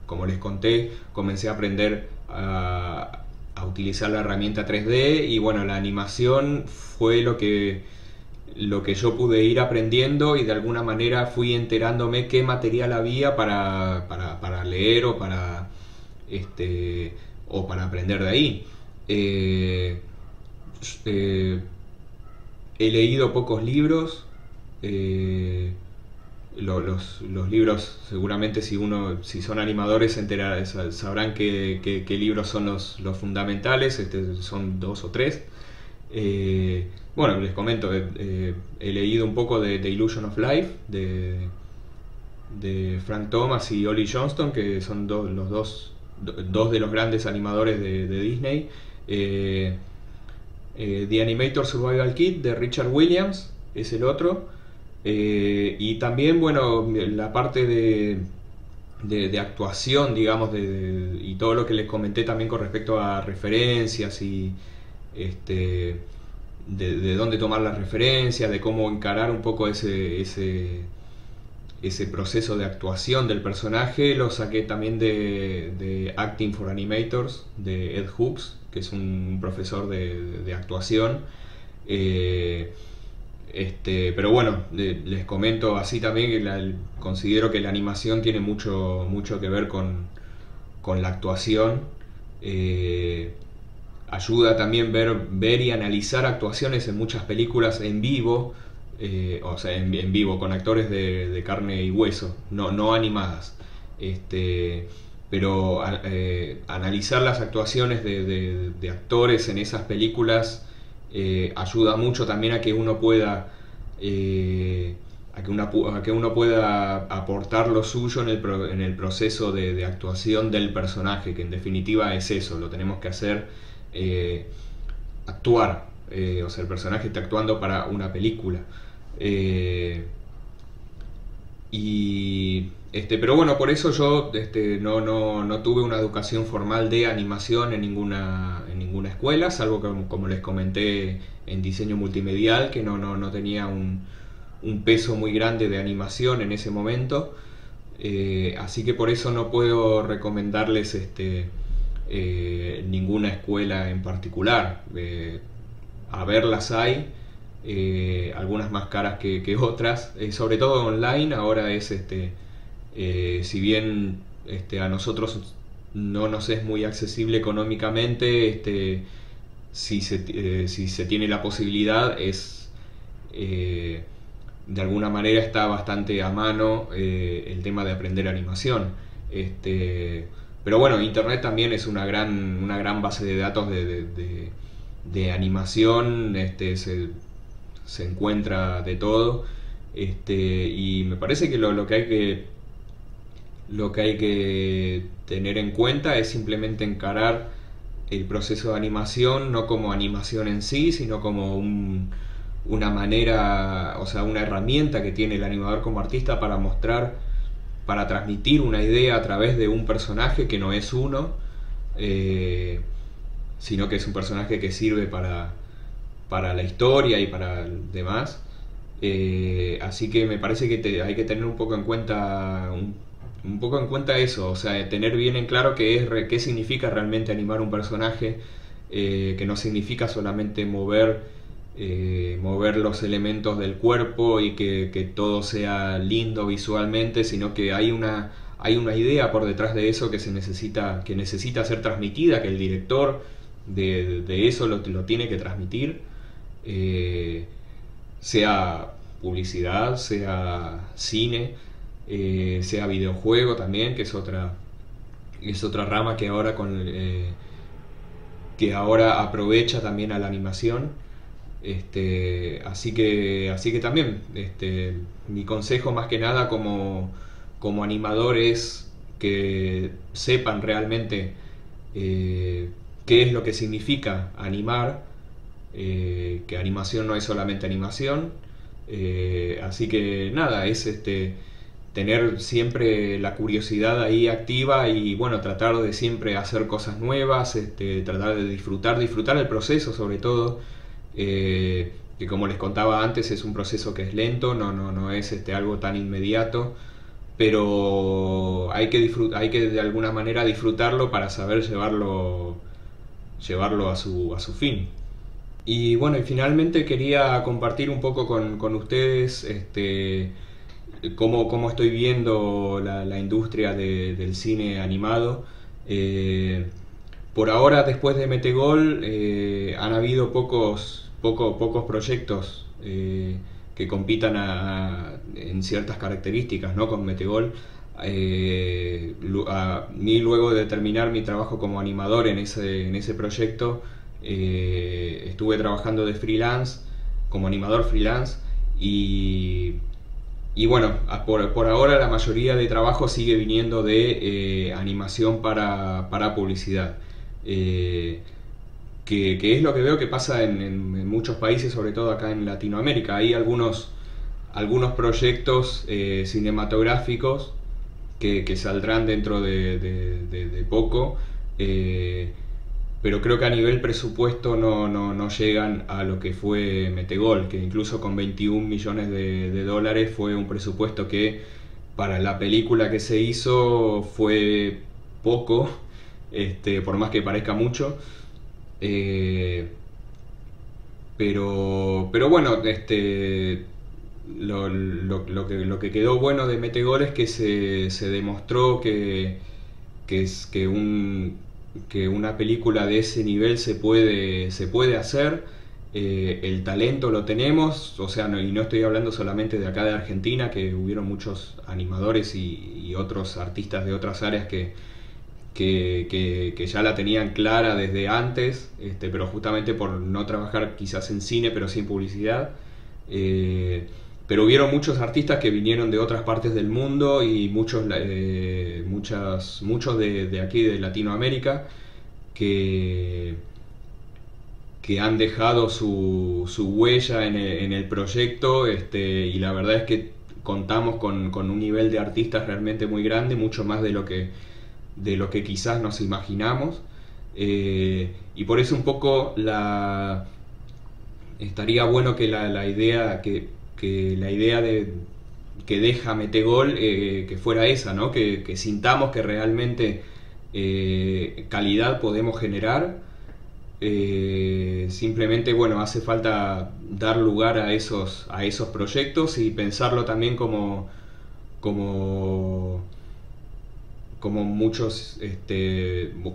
como les conté, comencé a aprender a utilizar la herramienta 3D y bueno, la animación fue lo que yo pude ir aprendiendo y de alguna manera fui enterándome qué material había para leer o para aprender de ahí. Eh, eh, He leído pocos libros. Los libros, seguramente si son animadores sabrán qué libros son los fundamentales. Son 2 o 3. Bueno, les comento, he leído un poco de Illusion of Life de Frank Thomas y Ollie Johnston, que son dos de los grandes animadores de Disney. The Animator Survival Kit de Richard Williams es el otro. Y también, bueno, la parte de actuación, digamos, y todo lo que les comenté también con respecto a referencias y de dónde tomar las referencias, de cómo encarar un poco ese proceso de actuación del personaje, lo saqué también de Acting for Animators de Ed Hooks, que es un profesor de actuación. Pero bueno, les comento así también que considero que la animación tiene mucho que ver con la actuación. Ayuda también ver y analizar actuaciones en muchas películas en vivo, o sea, en vivo, con actores de carne y hueso, no animadas. Pero analizar las actuaciones de actores en esas películas ayuda mucho también a que uno pueda a que uno pueda aportar lo suyo en el proceso de actuación del personaje, que en definitiva es eso, lo tenemos que hacer, actuar, o sea, el personaje está actuando para una película. Pero bueno, por eso yo no tuve una educación formal de animación en ninguna escuela, salvo que, como les comenté, en diseño multimedial, que no tenía un peso muy grande de animación en ese momento. Así que por eso no puedo recomendarles ninguna escuela en particular. A ver, las hay, algunas más caras que otras, sobre todo online. Ahora si bien a nosotros no nos es muy accesible económicamente, si se tiene la posibilidad, de alguna manera está bastante a mano el tema de aprender animación. Pero bueno, internet también es una gran base de datos de animación. Se encuentra de todo, y me parece que lo que hay que tener en cuenta es simplemente encarar el proceso de animación no como animación en sí, sino como una manera, o sea, una herramienta que tiene el animador como artista para mostrar para transmitir una idea a través de un personaje que no es uno, sino que es un personaje que sirve para la historia y para el demás. Así que me parece que hay que tener un poco en cuenta un poco en cuenta eso, o sea, tener bien en claro qué significa realmente animar un personaje, que no significa solamente mover los elementos del cuerpo y que todo sea lindo visualmente, sino que hay una idea por detrás de eso que necesita ser transmitida, que el director de eso lo tiene que transmitir, sea publicidad, sea cine, sea videojuego también, que es otra rama que ahora aprovecha también a la animación. Así que también, mi consejo más que nada como animador es que sepan realmente qué es lo que significa animar, que animación no es solamente animación. Así que nada, es tener siempre la curiosidad ahí activa y bueno, tratar de siempre hacer cosas nuevas, tratar de disfrutar el proceso sobre todo, que como les contaba antes es un proceso que es lento, no es algo tan inmediato, pero hay que de alguna manera disfrutarlo para saber llevarlo a su fin. Y bueno, y finalmente quería compartir un poco con ustedes cómo estoy viendo la industria del cine animado. Por ahora, después de Metegol, han habido pocos proyectos que compitan en ciertas características, ¿no? Con Metegol. A mí, luego de terminar mi trabajo como animador en ese proyecto, estuve trabajando de freelance, como animador freelance, y bueno, por ahora la mayoría de trabajo sigue viniendo de animación para publicidad. Que es lo que veo que pasa en muchos países, sobre todo acá en Latinoamérica. Hay algunos proyectos cinematográficos que saldrán dentro de poco, pero creo que a nivel presupuesto no llegan a lo que fue Metegol, que incluso con 21 millones de dólares fue un presupuesto que para la película que se hizo fue poco, por más que parezca mucho. Eh, pero bueno, lo que quedó bueno de Metegol es que se demostró que una película de ese nivel se puede hacer. El talento lo tenemos, o sea, y no estoy hablando solamente de acá de Argentina, que hubieron muchos animadores y otros artistas de otras áreas que ya la tenían clara desde antes, pero justamente por no trabajar quizás en cine, pero sí en publicidad. Pero hubieron muchos artistas que vinieron de otras partes del mundo y muchos de aquí de Latinoamérica que han dejado su huella en el proyecto, y la verdad es que contamos con un nivel de artistas realmente muy grande, mucho más de lo que quizás nos imaginamos, y por eso un poco estaría bueno que la idea que deja Metegol, que fuera esa, ¿no? Que sintamos que realmente calidad podemos generar. Simplemente, bueno, hace falta dar lugar a esos proyectos y pensarlo también como muchos,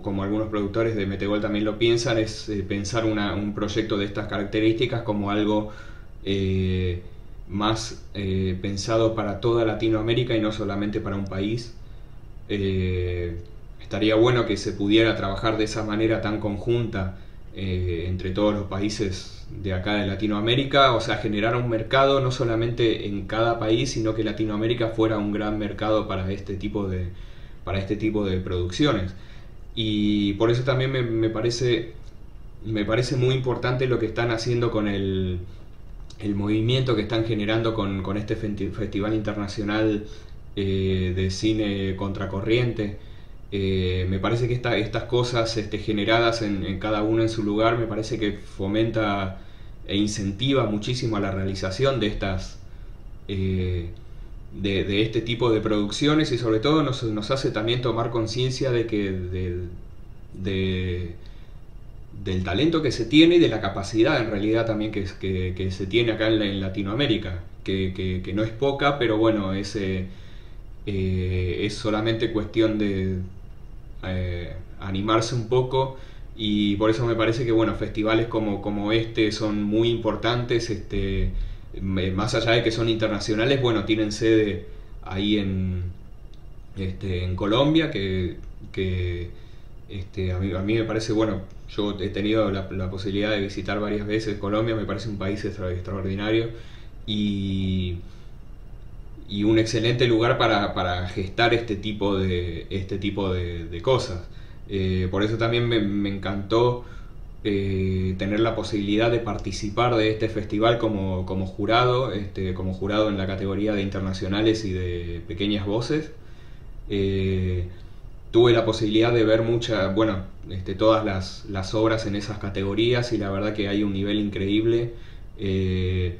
como algunos productores de Metegol también lo piensan, es pensar un proyecto de estas características como algo más pensado para toda Latinoamérica y no solamente para un país. Estaría bueno que se pudiera trabajar de esa manera tan conjunta entre todos los países de acá de Latinoamérica, o sea, generar un mercado no solamente en cada país, sino que Latinoamérica fuera un gran mercado para este tipo de producciones. Y por eso también me parece muy importante lo que están haciendo con el movimiento que están generando con este festival internacional de cine contracorriente. Me parece que estas cosas generadas en cada uno en su lugar, me parece que fomenta e incentiva muchísimo a la realización de estas de este tipo de producciones, y sobre todo nos hace también tomar conciencia de que de- del talento que se tiene y de la capacidad en realidad también que se tiene acá en Latinoamérica, que no es poca, pero bueno, es solamente cuestión de animarse un poco. Y por eso me parece que bueno, festivales como este son muy importantes, más allá de que son internacionales, bueno, tienen sede ahí en Colombia, que a mí me parece, bueno, yo he tenido la posibilidad de visitar varias veces Colombia, me parece un país extraordinario, y, y un excelente lugar para gestar este tipo de cosas. Por eso también me encantó tener la posibilidad de participar de este festival como jurado, como jurado en la categoría de internacionales y de pequeñas voces. Eh, Tuve la posibilidad de ver bueno, todas las obras en esas categorías, y la verdad que hay un nivel increíble. Eh,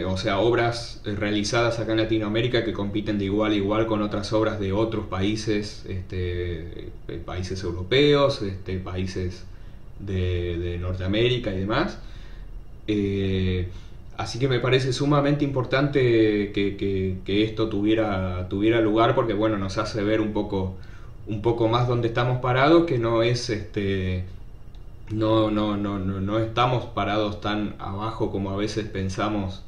o sea, obras realizadas acá en Latinoamérica que compiten de igual a igual con otras obras de otros países, países europeos, países de Norteamérica y demás. Eh, Así que me parece sumamente importante que esto tuviera lugar, porque bueno, nos hace ver un poco más dónde estamos parados, que no es no estamos parados tan abajo como a veces pensamos,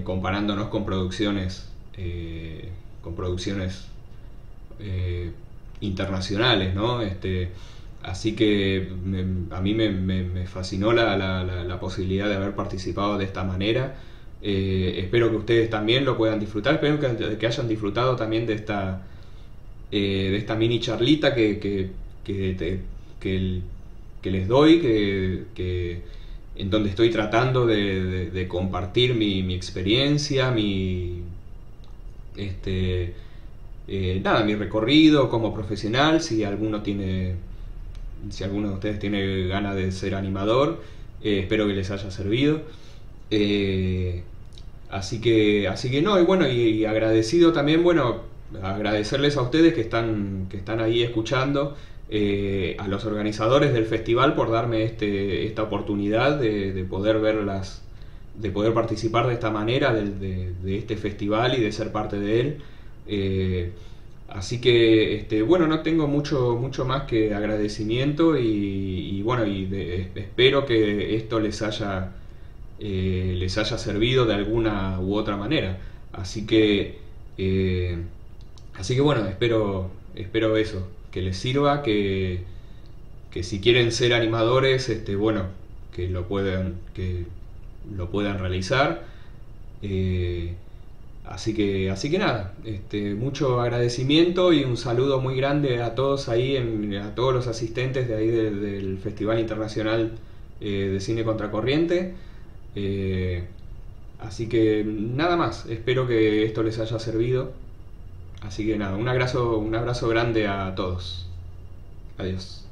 comparándonos con producciones eh, internacionales, ¿no? Así que a mí me fascinó la posibilidad de haber participado de esta manera. Espero que ustedes también lo puedan disfrutar, espero que hayan disfrutado también de esta mini charlita que, te- que el- que les doy, en donde estoy tratando de compartir mi experiencia, este, mi recorrido como profesional. Si alguno de ustedes tiene ganas de ser animador, espero que les haya servido. Eh, así que no, y bueno, y agradecido también, bueno, agradecerles a ustedes que están ahí escuchando, a los organizadores del festival por darme esta oportunidad de poder verlas, de poder participar de esta manera de este festival y de ser parte de él. Eh, Así que, bueno, no tengo mucho más que agradecimiento, y bueno, espero que esto les haya servido de alguna u otra manera. Así que, eh, así que bueno, espero eso, que les sirva, que si quieren ser animadores, bueno, que lo puedan realizar. Eh, así que nada, mucho agradecimiento y un saludo muy grande a todos ahí, a todos los asistentes de ahí del Festival Internacional de Cine Contracorriente. Eh, Así que nada más, espero que esto les haya servido. Así que nada, un abrazo grande a todos. Adiós.